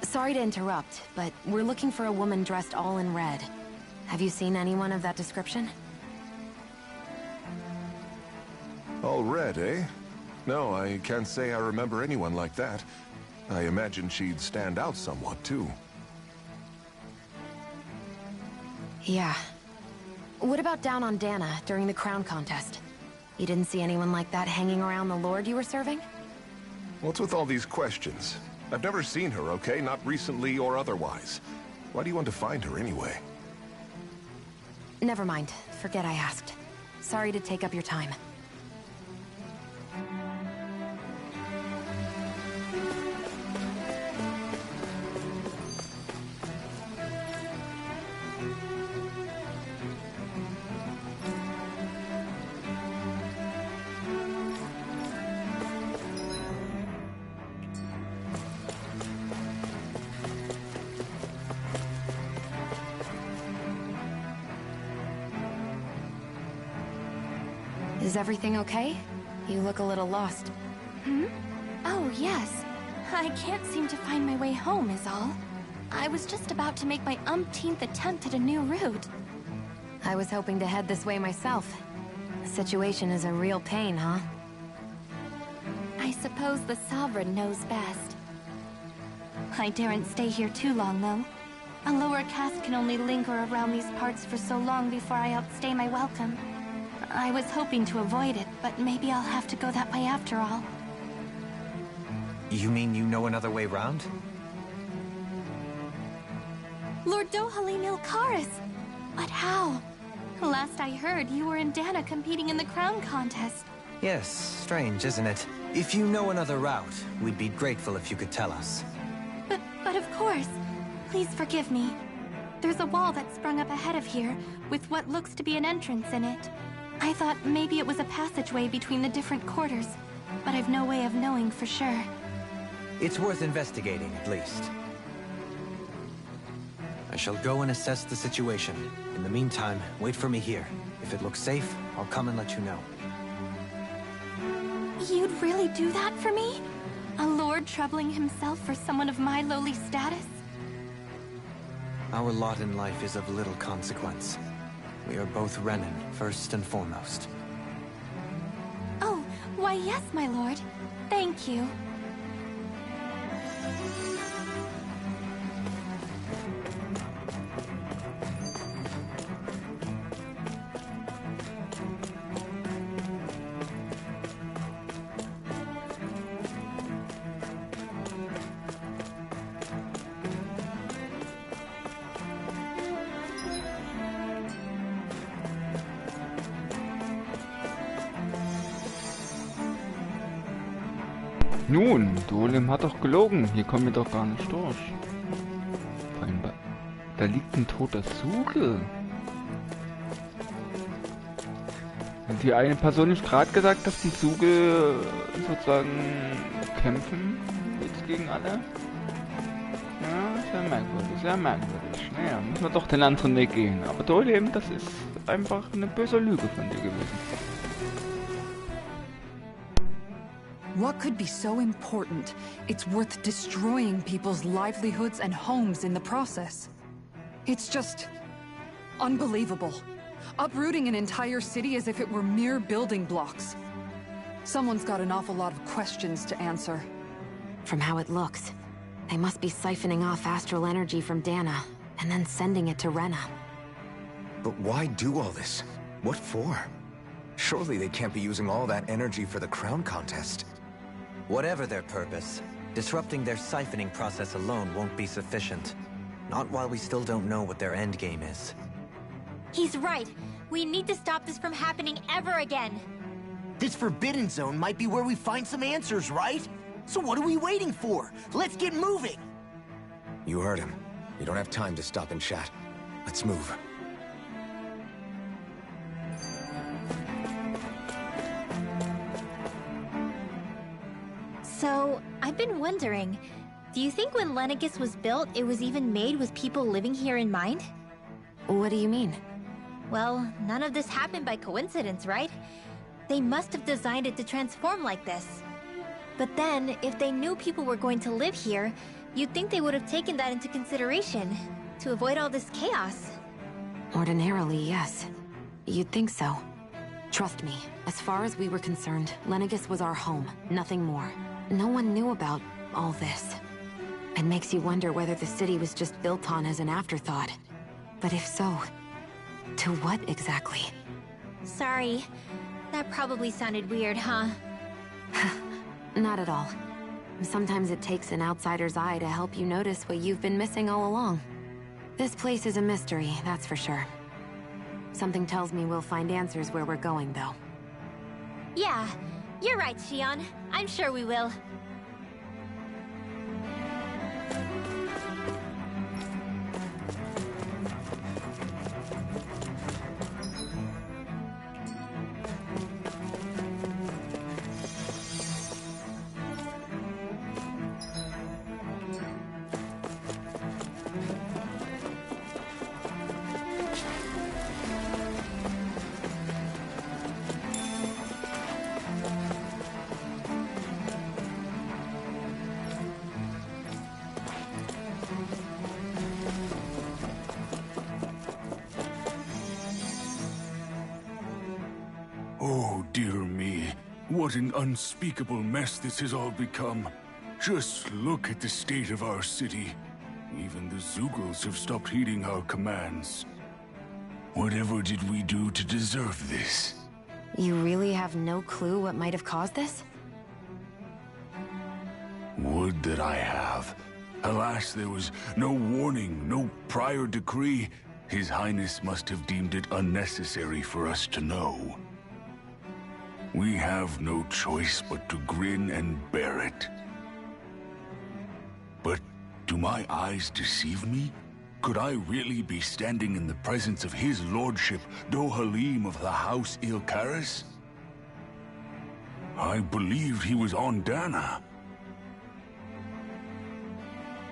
Sorry to interrupt, but we're looking for a woman dressed all in red. Have you seen anyone of that description? All red, eh? No, I can't say I remember anyone like that. I imagine she'd stand out somewhat, too. Yeah. What about down on Dana during the crown contest? You didn't see anyone like that hanging around the lord you were serving? What's with all these questions? I've never seen her, okay? Not recently or otherwise. Why do you want to find her anyway? Never mind. Forget I asked. Sorry to take up your time. Is everything okay? You look a little lost. Oh, yes. I can't seem to find my way home, is all. I was just about to make my umpteenth attempt at a new route. I was hoping to head this way myself. The situation is a real pain, huh? I suppose the Sovereign knows best. I daren't stay here too long, though. A lower caste can only linger around these parts for so long before I outstay my welcome. I was hoping to avoid it, but maybe I'll have to go that way after all. You mean you know another way round? Lord Dohalim Ilkaris! But how? Last I heard, you were in Dana competing in the crown contest. Yes, strange, isn't it? If you know another route, we'd be grateful if you could tell us. But of course. Please forgive me. There's a wall that sprung up ahead of here, with what looks to be an entrance in it. I thought maybe it was a passageway between the different quarters, but I've no way of knowing for sure. It's worth investigating, at least. I shall go and assess the situation. In the meantime, wait for me here. If it looks safe, I'll come and let you know. You'd really do that for me? A lord troubling himself for someone of my lowly status? Our lot in life is of little consequence. We are both Renin, first and foremost. Oh, why yes, my lord. Thank you. Nun, Dolim hat doch gelogen. Hier kommen wir doch gar nicht durch. Da liegt ein toter Suche. Hat die eine Person nicht gerade gesagt, dass die Suche sozusagen kämpfen jetzt gegen alle? Ja, sehr merkwürdig, sehr merkwürdig. Naja, müssen wir doch den anderen Weg gehen. Aber Dolim, das ist einfach eine böse Lüge von dir gewesen. What could be so important? It's worth destroying people's livelihoods and homes in the process. It's just unbelievable. Uprooting an entire city as if it were mere building blocks. Someone's got an awful lot of questions to answer. From how it looks, they must be siphoning off astral energy from Dana, and then sending it to Rena. But why do all this? What for? Surely they can't be using all that energy for the crown contest. Whatever their purpose, disrupting their siphoning process alone won't be sufficient. Not while we still don't know what their endgame is. He's right. We need to stop this from happening ever again. This Forbidden Zone might be where we find some answers, right? So what are we waiting for? Let's get moving! You heard him. We don't have time to stop and chat. Let's move. So, I've been wondering, do you think when Lenegis was built, it was even made with people living here in mind? What do you mean? Well, none of this happened by coincidence, right? They must have designed it to transform like this. But then, if they knew people were going to live here, you'd think they would have taken that into consideration, to avoid all this chaos. Ordinarily, yes. You'd think so. Trust me, as far as we were concerned, Lenegis was our home, nothing more. No one knew about all this. It makes you wonder whether the city was just built on as an afterthought. But if so, to what exactly? Sorry. That probably sounded weird, huh? Not at all. Sometimes it takes an outsider's eye to help you notice what you've been missing all along. This place is a mystery, that's for sure. Something tells me we'll find answers where we're going, though. Yeah, you're right, Shion. I'm sure we will. Oh, dear me. What an unspeakable mess this has all become. Just look at the state of our city. Even the Zeugles have stopped heeding our commands. Whatever did we do to deserve this? You really have no clue what might have caused this? Would that I have. Alas, there was no warning, no prior decree. His Highness must have deemed it unnecessary for us to know. We have no choice but to grin and bear it. But do my eyes deceive me? Could I really be standing in the presence of his lordship, Dohalim of the House Ilkaris? I believed he was on Dana.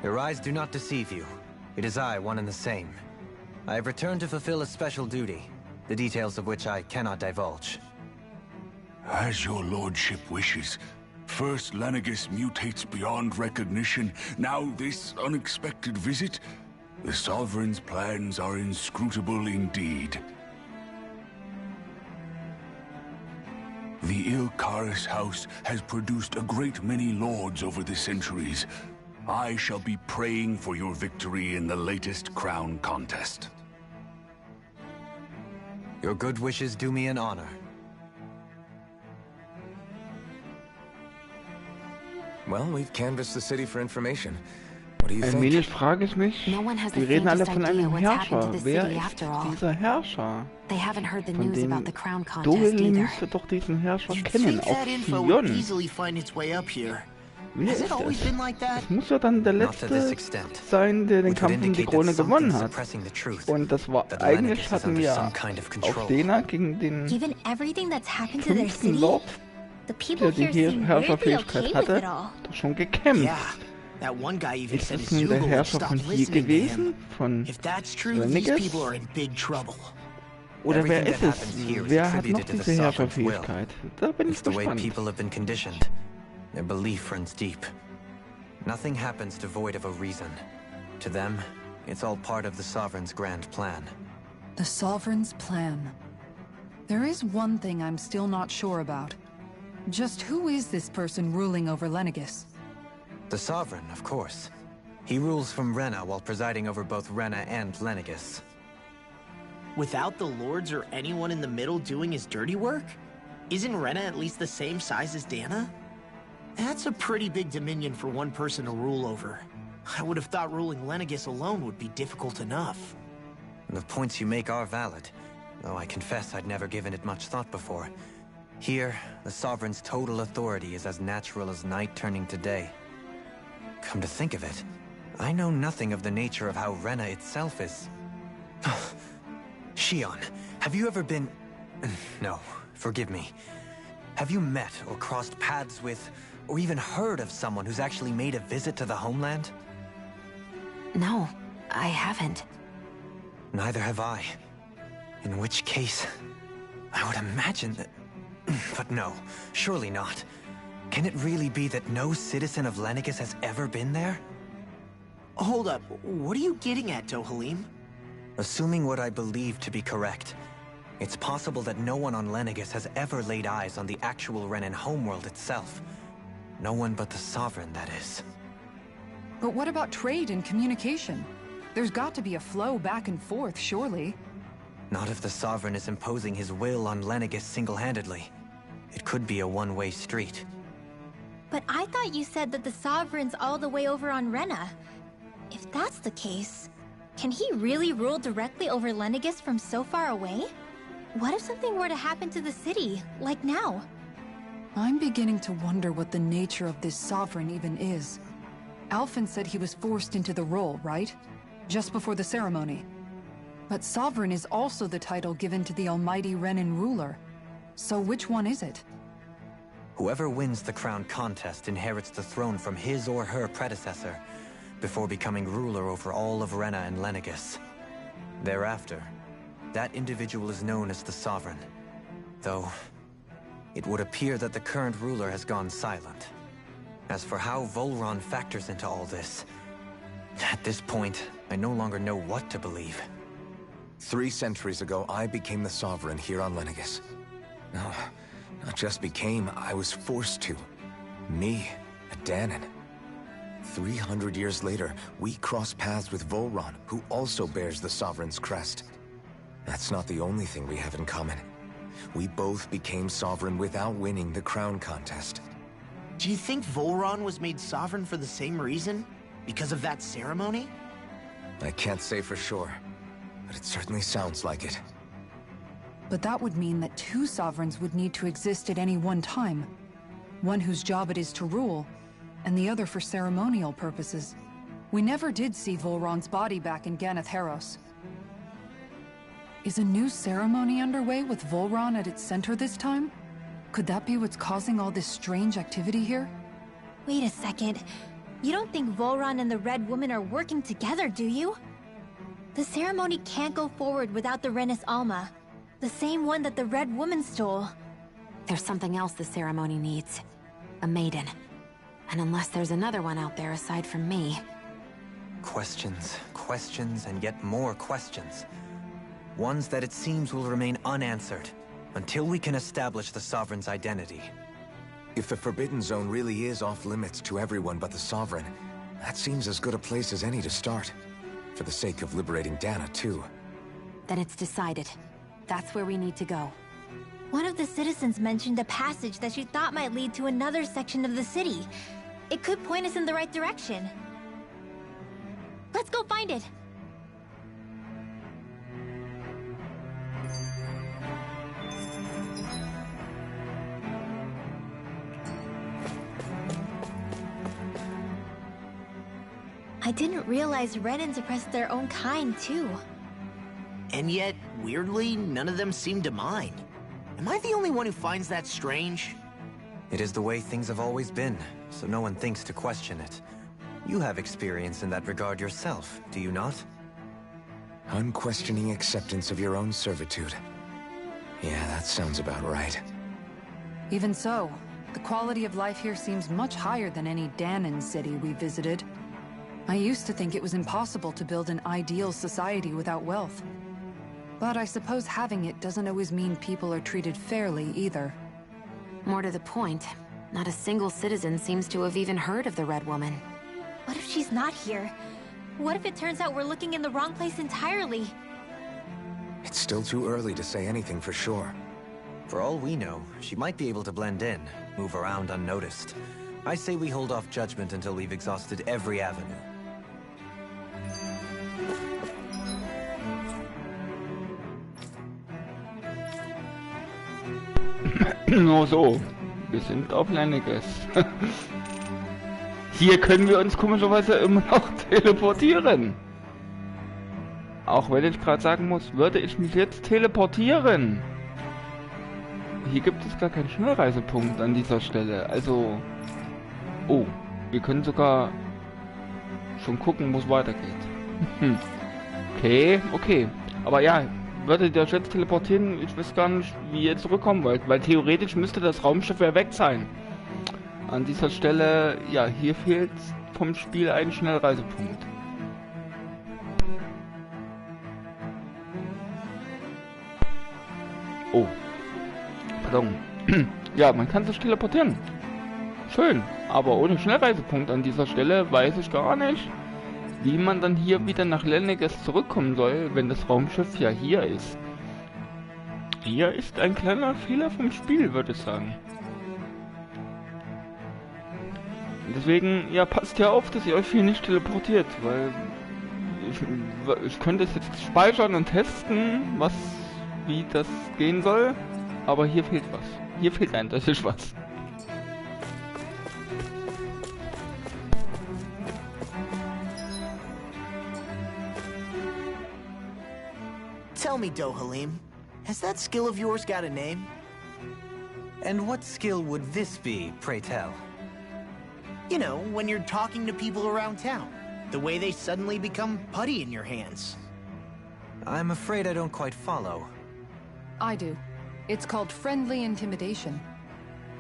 Your eyes do not deceive you. It is I, one and the same. I have returned to fulfill a special duty, the details of which I cannot divulge. As your lordship wishes. First Lenegis mutates beyond recognition, now this unexpected visit. The Sovereign's plans are inscrutable indeed. The Ilkaris house has produced a great many lords over the centuries. I shall be praying for your victory in the latest crown contest. Your good wishes do me an honor. Well, we've canvassed the city for information. What do you think? Wenig frage ich mich. No one has Die the reden alle faintest von idea einem what's happened to Herrscher. the Wer city ist after all. dieser Herrscher? They haven't heard the Von news about dem the crown contest Dohalim either. müsste doch diesen Herrscher You'd kennen, think auch that info would Sion. easily find its way up here. Wer Has ist it always es? been like that? Es muss ja dann der Not to this Letzte extent. sein, der den Which would Kampf um die indicate Krone that gewonnen something's hat. suppressing the truth. Und das war, That eigentlich Lenegis is hatten under wir some kind of auf control. Dena gegen den Given everything that's happened to their 5. city, Lord, the people der die here seem weirdly Herrscherfähigkeit okay with hatte, it all. doch schon gekämpft. Yeah. That one guy even Ist said es his nun der Zeugle would Herrscher stop von hier listening to gewesen? him. Von If that's true, these Lenegis? people are in big trouble. Oder wer Everything ist that es? happens here is Wer hat noch attributed to the diese Sovereign's will. Herrscherfähigkeit? Da bin It's ich the way gespannt. people have been conditioned. Their belief runs deep. Nothing happens devoid of a reason. To them, it's all part of the Sovereign's grand plan. The Sovereign's plan. There is one thing I'm still not sure about. Just who is this person ruling over Lenegis? The Sovereign, of course. He rules from Rena while presiding over both Rena and Lenegis. Without the lords or anyone in the middle doing his dirty work? Isn't Rena at least the same size as Dana? That's a pretty big dominion for one person to rule over. I would have thought ruling Lenegis alone would be difficult enough. The points you make are valid, though I confess I'd never given it much thought before. Here, the Sovereign's total authority is as natural as night turning to day. Come to think of it, I know nothing of the nature of how Rena itself is. Shion, have you ever been... No, forgive me. Have you met or crossed paths with or even heard of someone who's actually made a visit to the homeland? No, I haven't. Neither have I. In which case, I would imagine that... But no, surely not. Can it really be that no citizen of Lenegis has ever been there? Hold up, what are you getting at, Dohalim? Assuming what I believe to be correct, it's possible that no one on Lenegis has ever laid eyes on the actual Renan homeworld itself. No one but the Sovereign, that is. But what about trade and communication? There's got to be a flow back and forth, surely. Not if the Sovereign is imposing his will on Lenegis single-handedly. It could be a one-way street. But I thought you said that the Sovereign's all the way over on Rena. If that's the case, can he really rule directly over Lenegis from so far away? What if something were to happen to the city, like now? I'm beginning to wonder what the nature of this Sovereign even is. Alphen said he was forced into the role, right? Just before the ceremony. But Sovereign is also the title given to the almighty Renan ruler. So which one is it? Whoever wins the crown contest inherits the throne from his or her predecessor, before becoming ruler over all of Rena and Lenegis. Thereafter, that individual is known as the Sovereign. Though, it would appear that the current ruler has gone silent. As for how Volron factors into all this, at this point, I no longer know what to believe. 3 centuries ago, I became the Sovereign here on Lenegis. No, not just became, I was forced to. Me, a Danon. 300 years later, we cross paths with Volron, who also bears the Sovereign's crest. That's not the only thing we have in common. We both became Sovereign without winning the crown contest. Do you think Volron was made Sovereign for the same reason? Because of that ceremony? I can't say for sure, but it certainly sounds like it. But that would mean that 2 Sovereigns would need to exist at any one time. One whose job it is to rule, and the other for ceremonial purposes. We never did see Volron's body back in Ganath Haros. Is a new ceremony underway with Volron at its center this time? Could that be what's causing all this strange activity here? Wait a second. You don't think Volron and the Red Woman are working together, do you? The ceremony can't go forward without the Renis Alma. The same one that the Red Woman stole. There's something else the ceremony needs. A maiden. And unless there's another one out there aside from me... Questions, questions, and yet more questions. Ones that it seems will remain unanswered, until we can establish the Sovereign's identity. If the Forbidden Zone really is off-limits to everyone but the Sovereign, that seems as good a place as any to start. For the sake of liberating Dana, too. Then it's decided. That's where we need to go. One of the citizens mentioned a passage that she thought might lead to another section of the city. It could point us in the right direction. Let's go find it! I didn't realize Renans oppressed their own kind, too. And yet, weirdly, none of them seem to mind. Am I the only one who finds that strange? It is the way things have always been, so no one thinks to question it. You have experience in that regard yourself, do you not? Unquestioning acceptance of your own servitude. Yeah, that sounds about right. Even so, the quality of life here seems much higher than any Danon city we visited. I used to think it was impossible to build an ideal society without wealth. But I suppose having it doesn't always mean people are treated fairly either. More to the point, not a single citizen seems to have even heard of the Red Woman. What if she's not here? What if it turns out we're looking in the wrong place entirely? It's still too early to say anything for sure. For all we know, she might be able to blend in, move around unnoticed. I say we hold off judgment until we've exhausted every avenue. Nur so. Wir sind auf Lenegis. Hier können wir uns komischerweise immer noch teleportieren. Auch wenn ich gerade sagen muss, würde ich mich jetzt teleportieren. Hier gibt es gar keinen Schnellreisepunkt an dieser Stelle. Also, Oh, wir können sogar schon gucken, wo es weitergeht. Okay. Aber ja, würdet ihr euch jetzt teleportieren? Ich weiß gar nicht, wie ihr zurückkommen wollt, weil theoretisch müsste das Raumschiff ja weg sein. An dieser Stelle, ja, hier fehlt vom Spiel ein Schnellreisepunkt. Oh. Pardon. Ja, man kann sich teleportieren. Schön, aber ohne Schnellreisepunkt an dieser Stelle weiß ich gar nicht, wie man dann hier wieder nach Lenegis zurückkommen soll, wenn das Raumschiff ja hier ist. Hier ist ein kleiner Fehler vom Spiel, würde ich sagen. Deswegen, ja, passt ja auf, dass ihr euch hier nicht teleportiert, weil ich könnte es jetzt speichern und testen, wie das gehen soll, aber hier fehlt was. Hier fehlt eindeutig was. Tell me, Dohalim, has that skill of yours got a name? And what skill would this be, pray tell? You know, when you're talking to people around town. The way they suddenly become putty in your hands. I'm afraid I don't quite follow. I do. It's called friendly intimidation.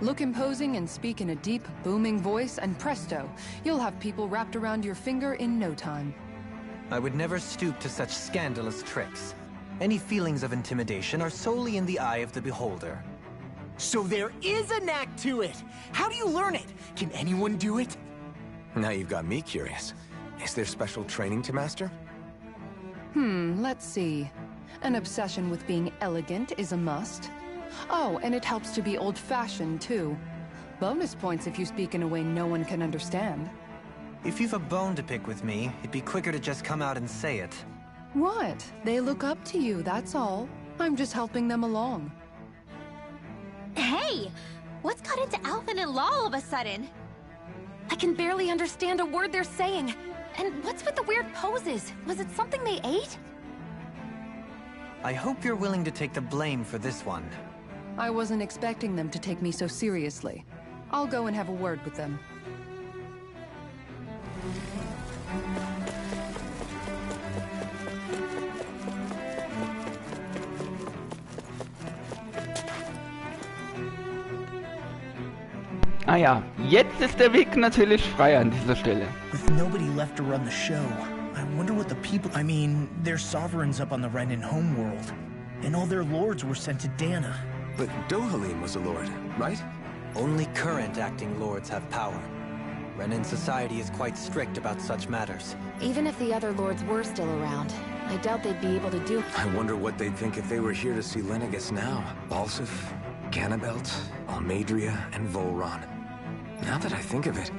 Look imposing and speak in a deep, booming voice, and presto, you'll have people wrapped around your finger in no time. I would never stoop to such scandalous tricks. Any feelings of intimidation are solely in the eye of the beholder. So there is a knack to it! How do you learn it? Can anyone do it? Now you've got me curious. Is there special training to master? Let's see. An obsession with being elegant is a must. Oh, and it helps to be old-fashioned, too. Bonus points if you speak in a way no one can understand. If you've a bone to pick with me, it'd be quicker to just come out and say it. What? They look up to you, that's all. I'm just helping them along. Hey! What's got into Alvin and Law all of a sudden? I can barely understand a word they're saying. And what's with the weird poses? Was it something they ate? I hope you're willing to take the blame for this one. I wasn't expecting them to take me so seriously. I'll go and have a word with them. Ah ja, jetzt ist der Weg natürlich frei an dieser Stelle. With nobody left to run the show, I wonder what the people... I mean, their sovereigns up on the Renin homeworld. And all their lords were sent to Dana. But Dohalim was a lord, right? Only current acting lords have power. Renin society is quite strict about such matters. Even if the other lords were still around, I doubt they'd be able to do... I wonder what they'd think if they were here to see Lenegis now. Balsif, Ganabelt, Almadria, and Volron. Now that I think of it,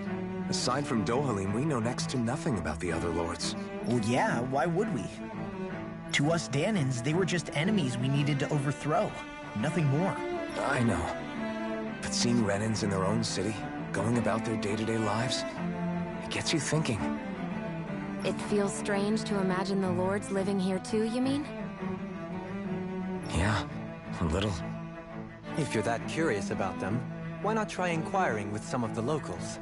aside from Dohalim, we know next to nothing about the other lords. Well, yeah, why would we? To us Danans, they were just enemies we needed to overthrow. Nothing more. I know. But seeing Renins in their own city, going about their day-to-day lives, it gets you thinking. It feels strange to imagine the lords living here too, you mean? Yeah, a little. If you're that curious about them, why not try inquiring with some of the locals?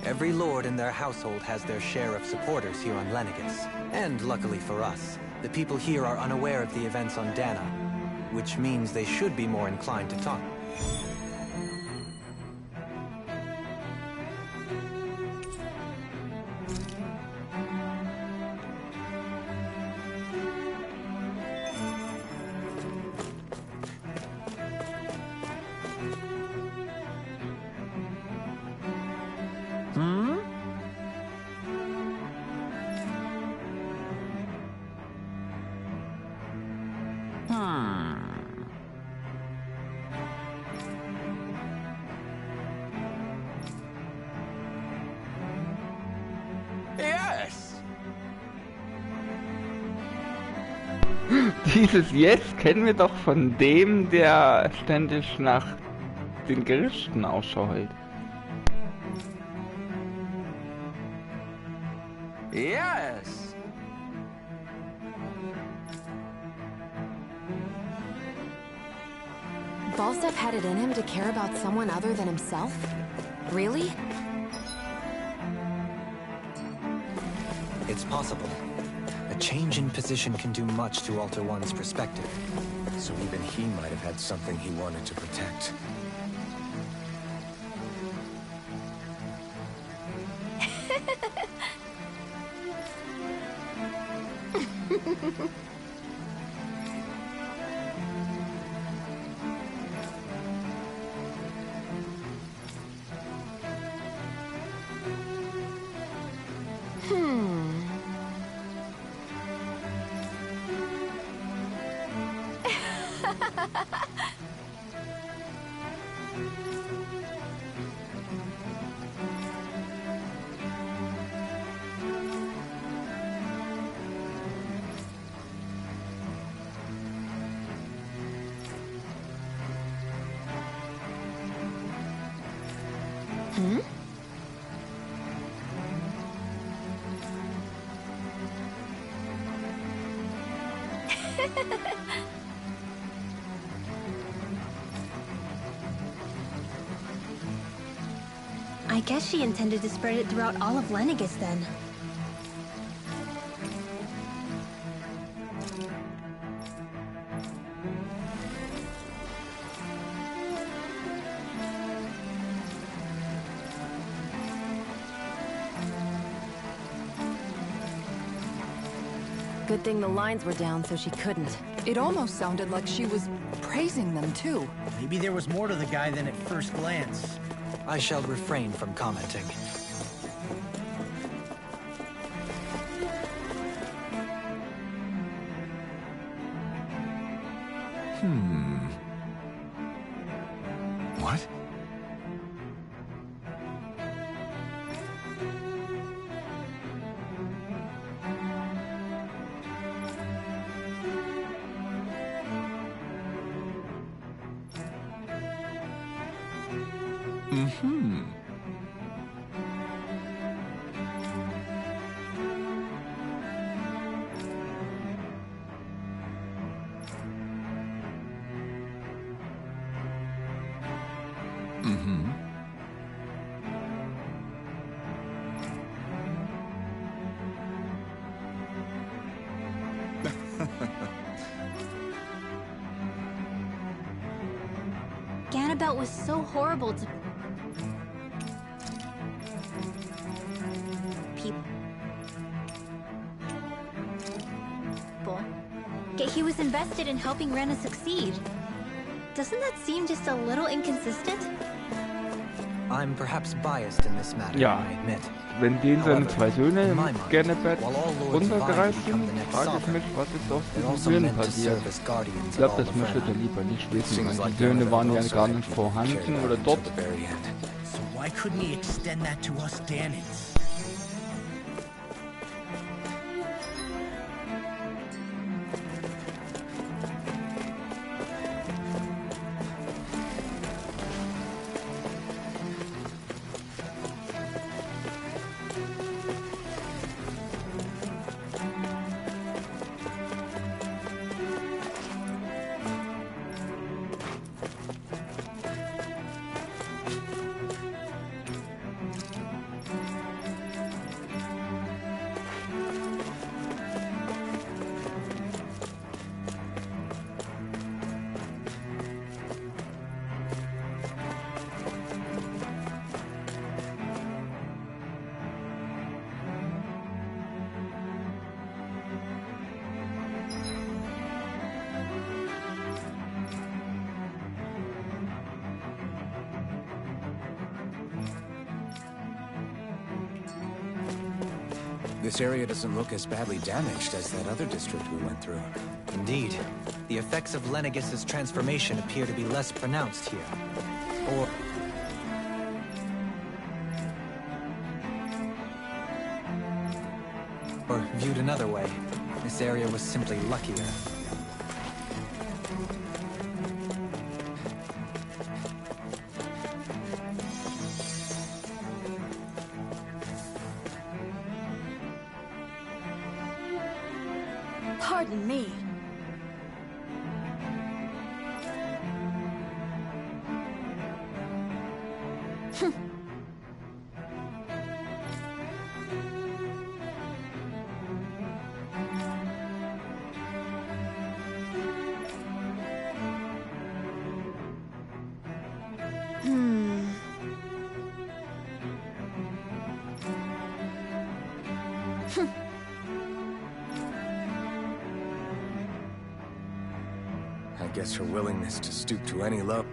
Every lord in their household has their share of supporters here on Lenegis. And luckily for us, the people here are unaware of the events on Dana, which means they should be more inclined to talk. Yes! Dieses Yes kennen wir doch von dem, der ständig nach den Gerichten Ausschau hält. Yes! Balsef had it in him to care about someone other than himself? Really? It's possible. A change in position can do much to alter one's perspective. So even he might have had something he wanted to protect. I guess she intended to spread it throughout all of Lenegis then. Good thing the lines were down so she couldn't. It almost sounded like she was praising them too. Maybe there was more to the guy than at first glance. I shall refrain from commenting. What? Ganabelt was so horrible to people. Yet he was invested in helping Rena succeed. Doesn't that seem just a little inconsistent? I'm perhaps biased in this matter, Ja, I admit. wenn den seine zwei Söhne im Mind, Ganabet while all lords runtergereist vie to become sind, the next frage ich sovereign, mich, was ist aus they're diesen also Söhnen meant to passiert. serve as guardians Ich glaube, of all das of möchte Rena. der lieber nicht wissen, Seems weil like die Söhne Ganabet waren ja also gar had nicht to vorhanden carry oder on dort. until the very end. So why couldn't he extend that to us Danans? This area doesn't look as badly damaged as that other district we went through. Indeed. The effects of Lenegis' transformation appear to be less pronounced here. Or viewed another way, this area was simply luckier. Pardon me. I guess her willingness to stoop to any low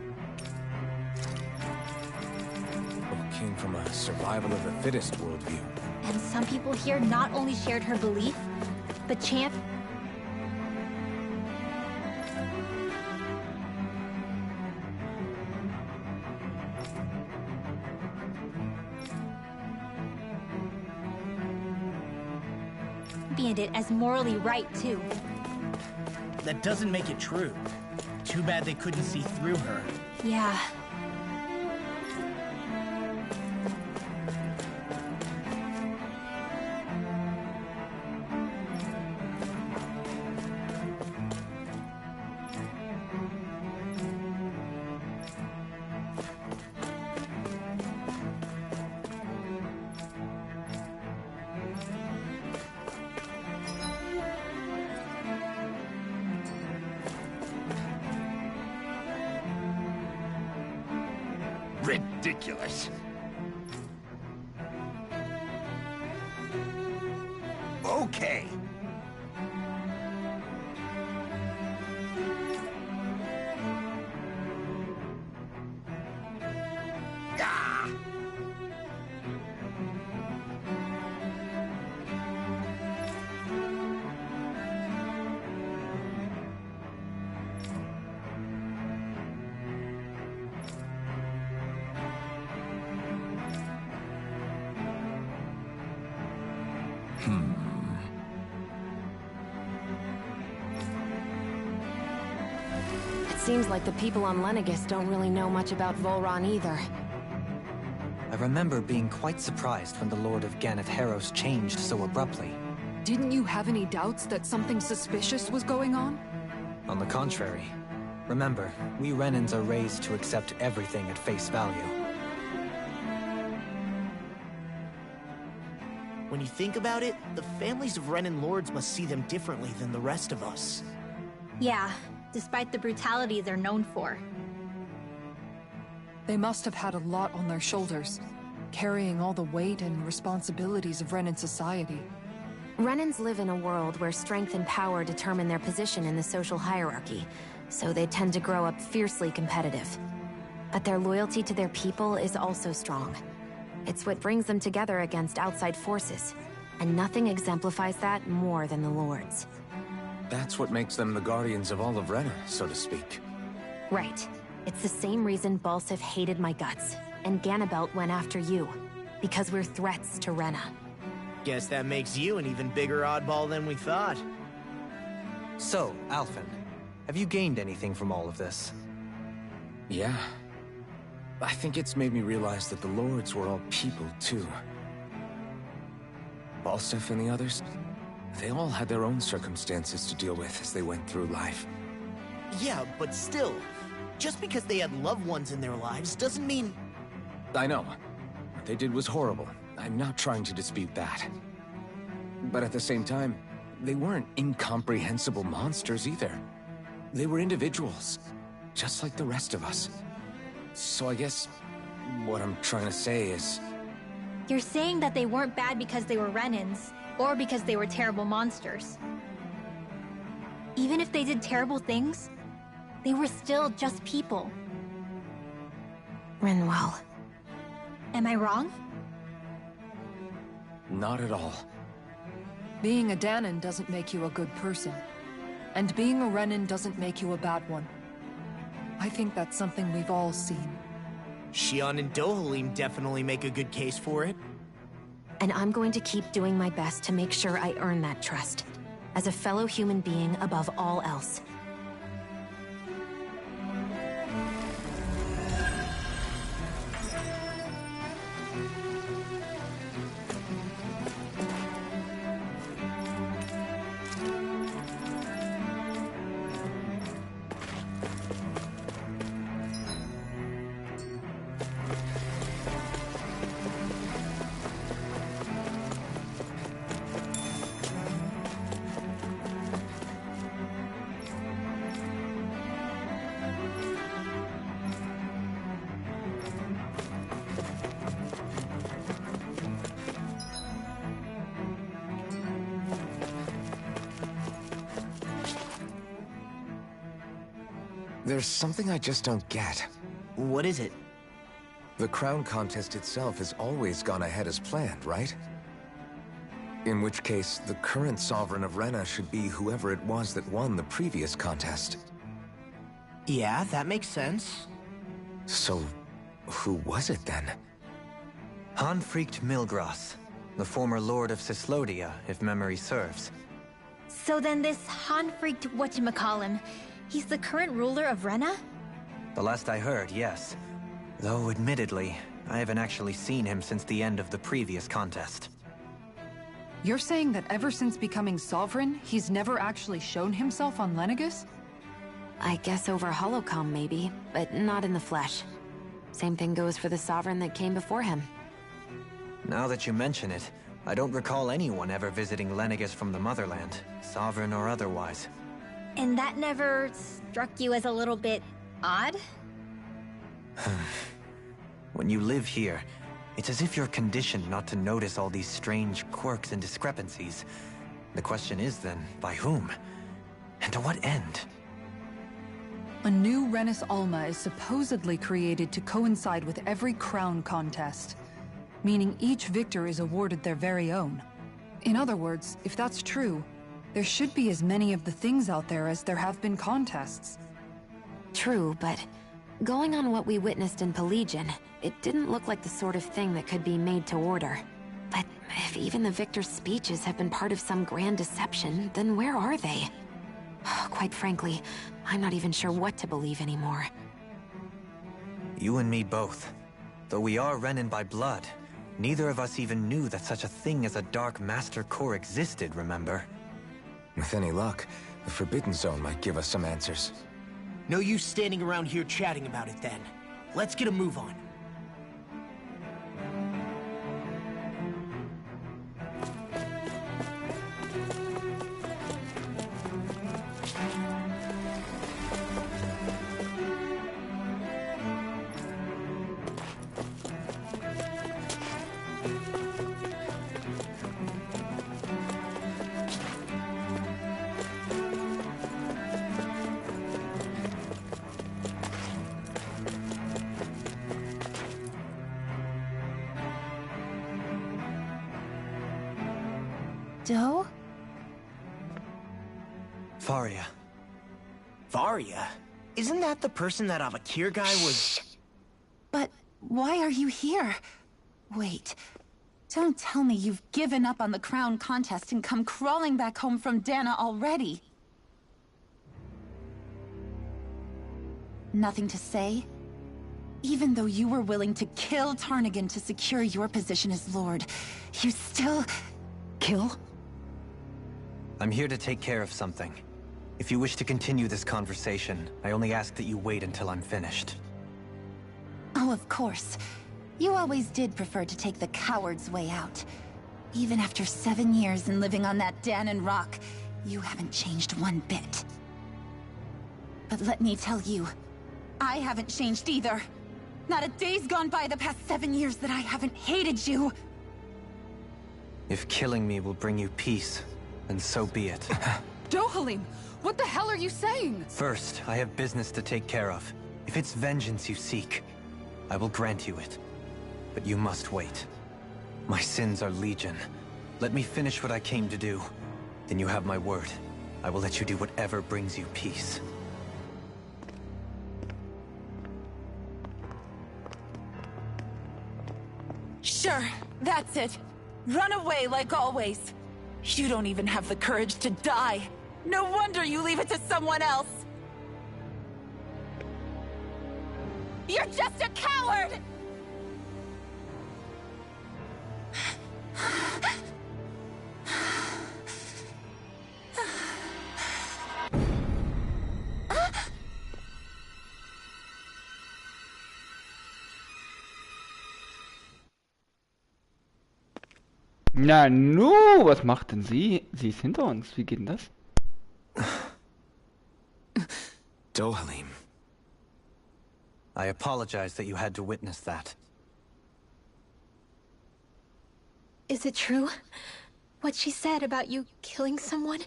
came from a survival of the fittest worldview. And some people here not only shared her belief, but championed it as morally right, too. That doesn't make it true. Too bad they couldn't see through her. Yeah. Ridiculous. Okay. Seems like the people on Lenegis don't really know much about Volron either. I remember being quite surprised when the Lord of Ganath Harros changed so abruptly. Didn't you have any doubts that something suspicious was going on? On the contrary. Remember, we Renans are raised to accept everything at face value. When you think about it, the families of Renan lords must see them differently than the rest of us. Yeah, despite the brutality they're known for. They must have had a lot on their shoulders, carrying all the weight and responsibilities of Renan society. Renans live in a world where strength and power determine their position in the social hierarchy, so they tend to grow up fiercely competitive. But their loyalty to their people is also strong. It's what brings them together against outside forces, and nothing exemplifies that more than the Lords. That's what makes them the guardians of all of Rena, so to speak. Right. It's the same reason Balsif hated my guts, and Ganabelt went after you. Because we're threats to Rena. Guess that makes you an even bigger oddball than we thought. So, Alphen, have you gained anything from all of this? Yeah. I think it's made me realize that the Lords were all people, too. Balsif and the others, they all had their own circumstances to deal with as they went through life. Yeah, but still, just because they had loved ones in their lives doesn't mean... I know. What they did was horrible. I'm not trying to dispute that. But at the same time, they weren't incomprehensible monsters either. They were individuals, just like the rest of us. So I guess what I'm trying to say is... You're saying that they weren't bad because they were Renans, or because they were terrible monsters. Even if they did terrible things, they were still just people. Rinwell. Am I wrong? Not at all. Being a Danan doesn't make you a good person. And being a Renan doesn't make you a bad one. I think that's something we've all seen. Shion and Dohalim definitely make a good case for it. And I'm going to keep doing my best to make sure I earn that trust. As a fellow human being above all else. There's something I just don't get. What is it? The crown contest itself has always gone ahead as planned, right? In which case, the current Sovereign of Rena should be whoever it was that won the previous contest. Yeah, that makes sense. So, who was it then? Hanfried Milgras, the former Lord of Cislodia, if memory serves. So then this Hanfried whatchamacallem, he's the current ruler of Rena? The last I heard, yes. Though, admittedly, I haven't actually seen him since the end of the previous contest. You're saying that ever since becoming Sovereign, he's never actually shown himself on Lenegis? I guess over holocom maybe, but not in the flesh. Same thing goes for the Sovereign that came before him. Now that you mention it, I don't recall anyone ever visiting Lenegis from the motherland, Sovereign or otherwise. And that never struck you as a little bit odd? When you live here, it's as if you're conditioned not to notice all these strange quirks and discrepancies. The question is then, by whom? And to what end? A new Renis Alma is supposedly created to coincide with every crown contest, meaning each victor is awarded their very own. In other words, if that's true, there should be as many of the things out there as there have been contests. True, but going on what we witnessed in Pelagian, it didn't look like the sort of thing that could be made to order. But if even the victor's speeches have been part of some grand deception, then where are they? Quite frankly, I'm not even sure what to believe anymore. You and me both. Though we are Renin by blood, neither of us even knew that such a thing as a Dark Master Core existed, remember? With any luck, the Forbidden Zone might give us some answers. No use standing around here chatting about it then. Let's get a move on. Doe? Faria. Varia? Isn't that the person that Avakir guy was... But why are you here? Wait. Don't tell me you've given up on the crown contest and come crawling back home from Dana already. Nothing to say? Even though you were willing to kill Tarnigan to secure your position as Lord, you still... Kill? I'm here to take care of something. If you wish to continue this conversation, I only ask that you wait until I'm finished. Oh, of course. You always did prefer to take the coward's way out. Even after 7 years and living on that Danon rock, you haven't changed one bit. But let me tell you, I haven't changed either. Not a day's gone by the past 7 years that I haven't hated you. If killing me will bring you peace, then so be it. Dohalim, what the hell are you saying? First, I have business to take care of. If it's vengeance you seek, I will grant you it. But you must wait. My sins are legion. Let me finish what I came to do. Then you have my word. I will let you do whatever brings you peace. Sure, that's it. Run away like always. You don't even have the courage to die. No wonder you leave it to someone else. You're just a coward! Na nu, was macht denn sie? Sie ist hinter uns. Wie geht denn das? Dohalim. I apologize that you had to witness that. Is it true? What she said about you killing someone?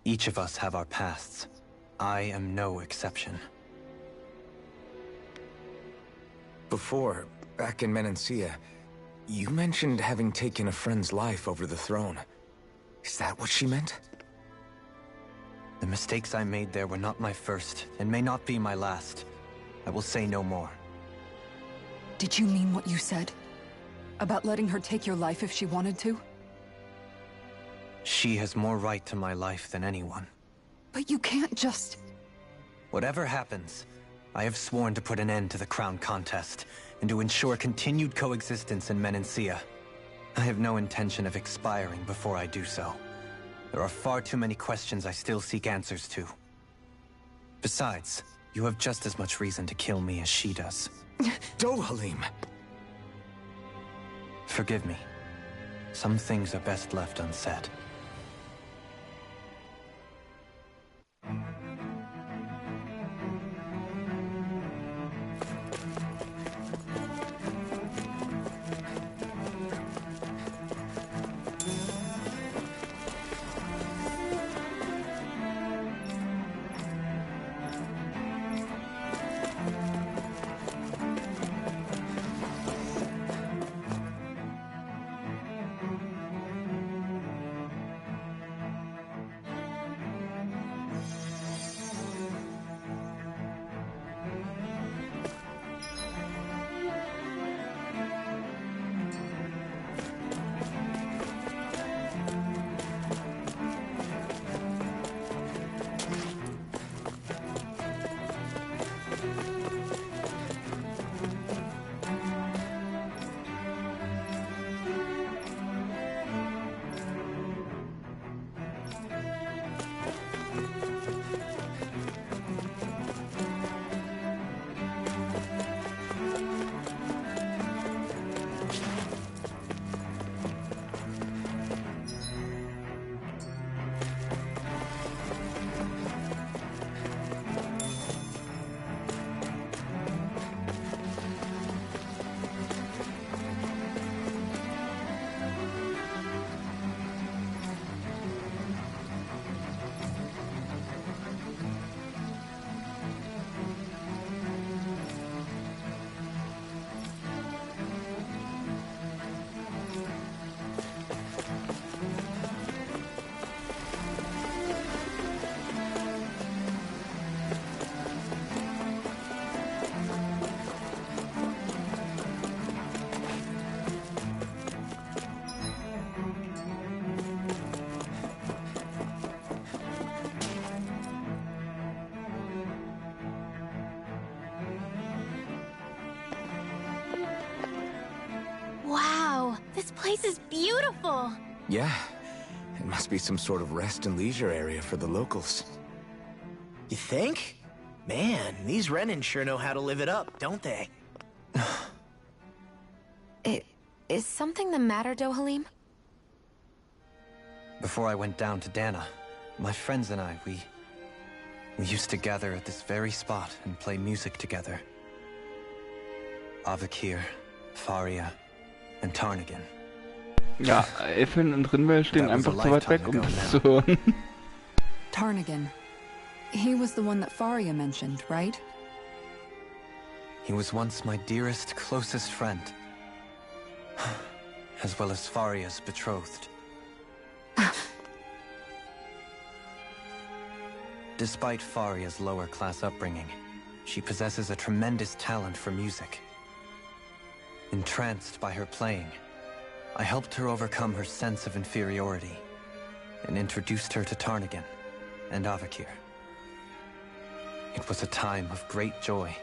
Each of us have our pasts. I am no exception. Before, back in Menancia, you mentioned having taken a friend's life over the throne. Is that what she meant? The mistakes I made there were not my first, and may not be my last. I will say no more. Did you mean what you said? About letting her take your life if she wanted to? She has more right to my life than anyone. But you can't just... Whatever happens, I have sworn to put an end to the crown contest, and to ensure continued coexistence in Menancia. I have no intention of expiring before I do so. There are far too many questions I still seek answers to. Besides, you have just as much reason to kill me as she does. Dohalim! Forgive me. Some things are best left unsaid. Wow, this place is beautiful! Yeah. It must be some sort of rest and leisure area for the locals. You think? Man, these Renin sure know how to live it up, don't they? Is something the matter, Dohalim? Before I went down to Dana, my friends and I, we used to gather at this very spot and play music together. Avakir, Faria, and Tarnigan. Ja, Elfen und Rinwell stehen einfach zu weit weg, um das zu hören. Tarnigan. He was the one that Faria mentioned, right? He was once my dearest, closest friend. As well as Faria's betrothed. Despite Faria's lower-class upbringing, she possesses a tremendous talent for music. Entranced by her playing, I helped her overcome her sense of inferiority, and introduced her to Tarnigan and Avakir. It was a time of great joy.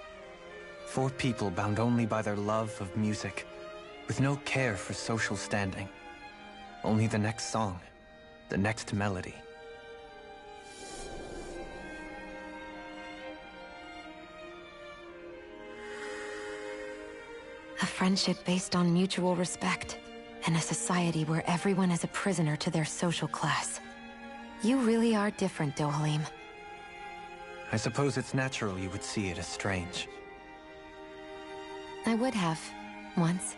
4 people bound only by their love of music, with no care for social standing. Only the next song, the next melody. A friendship based on mutual respect, and a society where everyone is a prisoner to their social class. You really are different, Dohalim. I suppose it's natural you would see it as strange. I would have, once.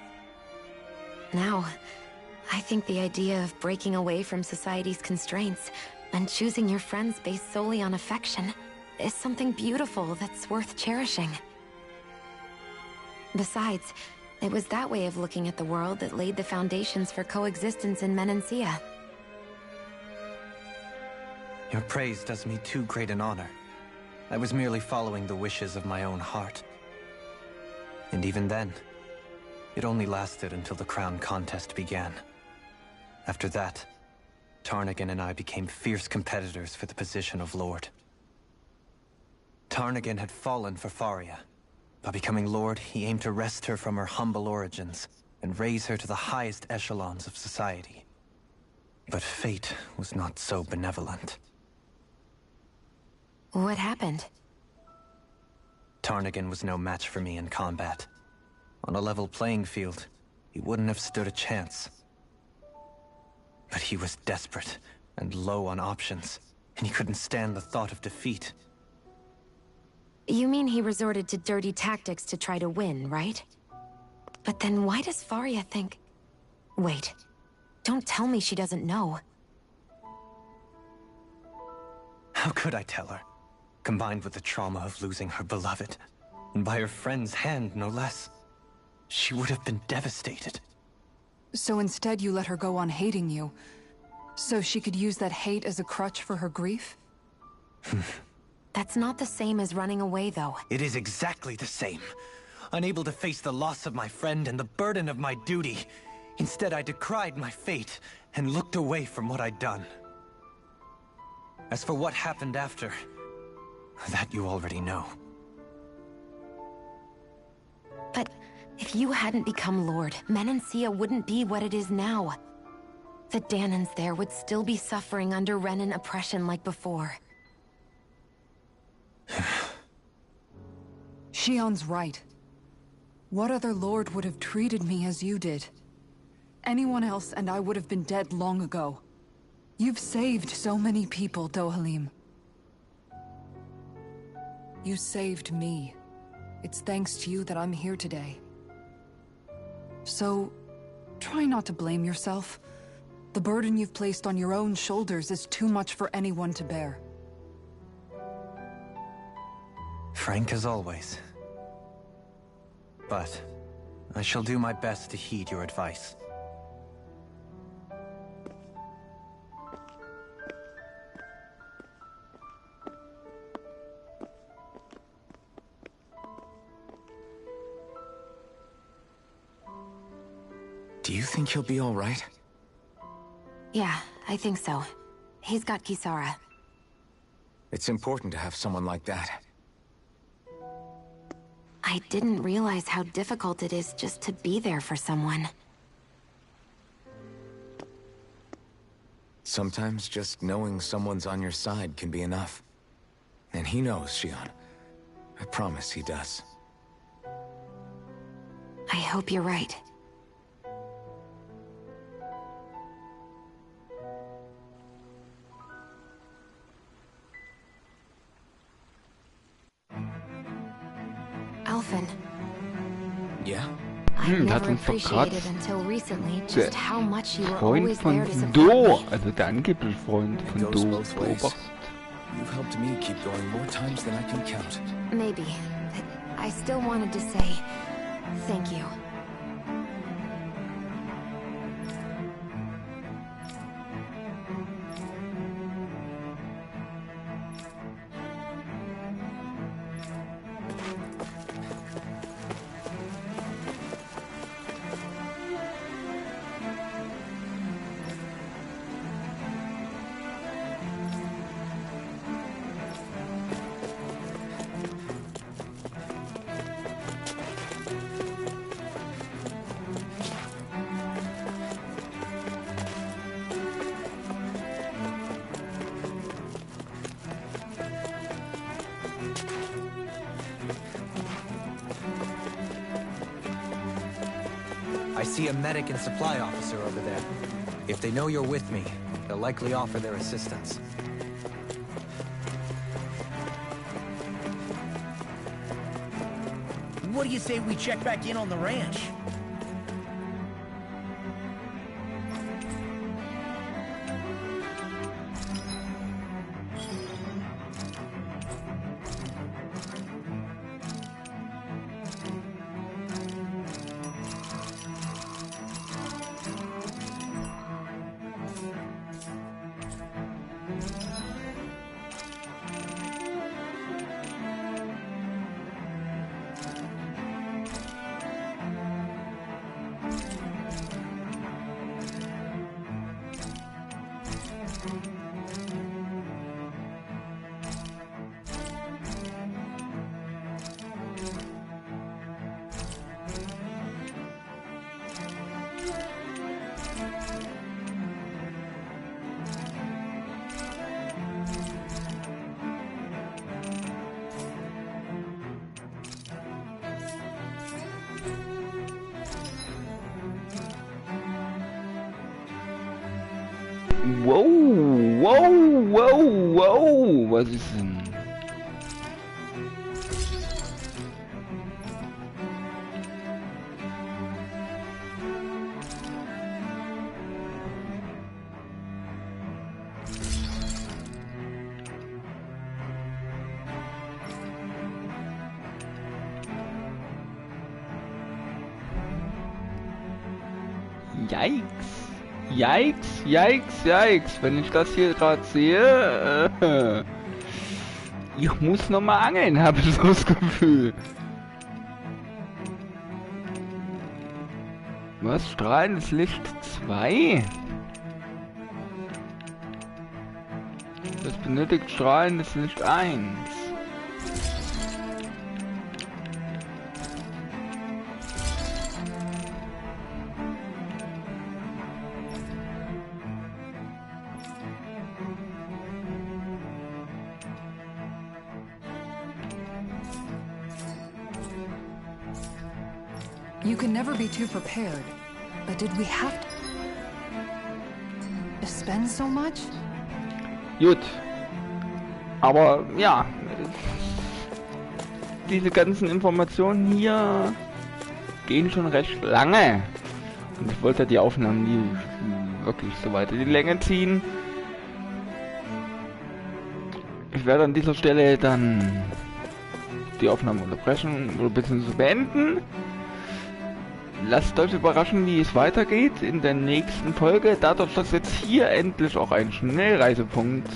Now, I think the idea of breaking away from society's constraints and choosing your friends based solely on affection is something beautiful that's worth cherishing. Besides, it was that way of looking at the world that laid the foundations for coexistence in Menancia. Your praise does me too great an honor. I was merely following the wishes of my own heart. And even then, it only lasted until the crown contest began. After that, Tarnagin and I became fierce competitors for the position of Lord. Tarnagin had fallen for Faria. By becoming Lord, he aimed to wrest her from her humble origins and raise her to the highest echelons of society. But fate was not so benevolent. What happened? Tarnagin was no match for me in combat. On a level playing field, he wouldn't have stood a chance. But he was desperate and low on options, and he couldn't stand the thought of defeat. You mean he resorted to dirty tactics to try to win, right? But then why does Faria think... Wait, don't tell me she doesn't know. How could I tell her? Combined with the trauma of losing her beloved, and by her friend's hand, no less, she would have been devastated. So instead you let her go on hating you, so she could use that hate as a crutch for her grief? That's not the same as running away, though. It is exactly the same. Unable to face the loss of my friend and the burden of my duty, instead I decried my fate and looked away from what I'd done. As for what happened after, that you already know. But if you hadn't become Lord, Menancia wouldn't be what it is now. The Danans there would still be suffering under Renan oppression like before. Shion's right. What other lord would have treated me as you did? Anyone else and I would have been dead long ago. You've saved so many people, Dohalim. You saved me. It's thanks to you that I'm here today. So, try not to blame yourself. The burden you've placed on your own shoulders is too much for anyone to bear. Frank as always. But I shall do my best to heed your advice. Do you think he'll be all right? Yeah, I think so. He's got Kisara. It's important to have someone like that. I didn't realize how difficult it is just to be there for someone. Sometimes just knowing someone's on your side can be enough. And he knows, Shion. I promise he does. I hope you're right. Alphen. Yeah? I've hat never uns doch grad appreciated until recently der just how much you were Freund always von there to support Do, me. also der angebliche Freund von Goes Do, both ways. beobacht. You've helped me keep going more times than I can count. Maybe, but I still wanted to say thank you. I see a medic and supply officer over there. If they know you're with me, they'll likely offer their assistance. What do you say we check back in on the ranch? Wow, wow, wow, wow. Was ist denn? Yikes. Yikes, yikes, yikes. Wenn ich das hier gerade sehe, ich muss noch mal angeln, habe ich so das Gefühl. Was? Strahlendes Licht 2? Das benötigt strahlendes Licht 1. You can never be too prepared. But did we have to spend so much? Gut. Aber ja, diese ganzen Informationen hier gehen schon recht lange. Und ich wollte die Aufnahmen nie wirklich so weit in die Länge ziehen. Ich werde an dieser Stelle dann die Aufnahme unterbrechen oder beziehungsweise beenden. Lasst euch überraschen, wie es weitergeht in der nächsten Folge. Dadurch, dass jetzt hier endlich auch ein Schnellreisepunkt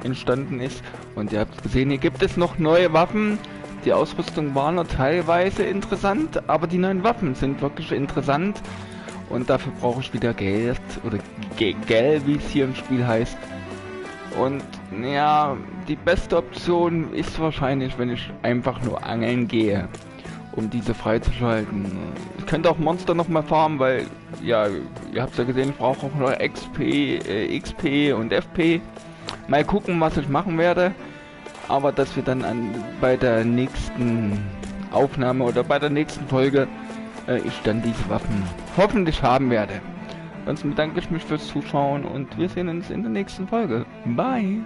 entstanden ist. Und ihr habt gesehen, hier gibt es noch neue Waffen. Die Ausrüstung war nur teilweise interessant, aber die neuen Waffen sind wirklich interessant. Und dafür brauche ich wieder Geld, oder Geld, wie es hier im Spiel heißt. Und ja, die beste Option ist wahrscheinlich, wenn ich einfach nur angeln gehe, um diese freizuschalten. Ich könnte auch Monster noch mal farmen, weil, ja, ihr habt ja gesehen, ich brauche auch noch XP und FP. Mal gucken, was ich machen werde. Aber dass wir dann bei der nächsten Aufnahme oder bei der nächsten Folge ich dann diese Waffen hoffentlich haben werde. Ansonsten bedanke ich mich fürs Zuschauen und wir sehen uns in der nächsten Folge. Bye!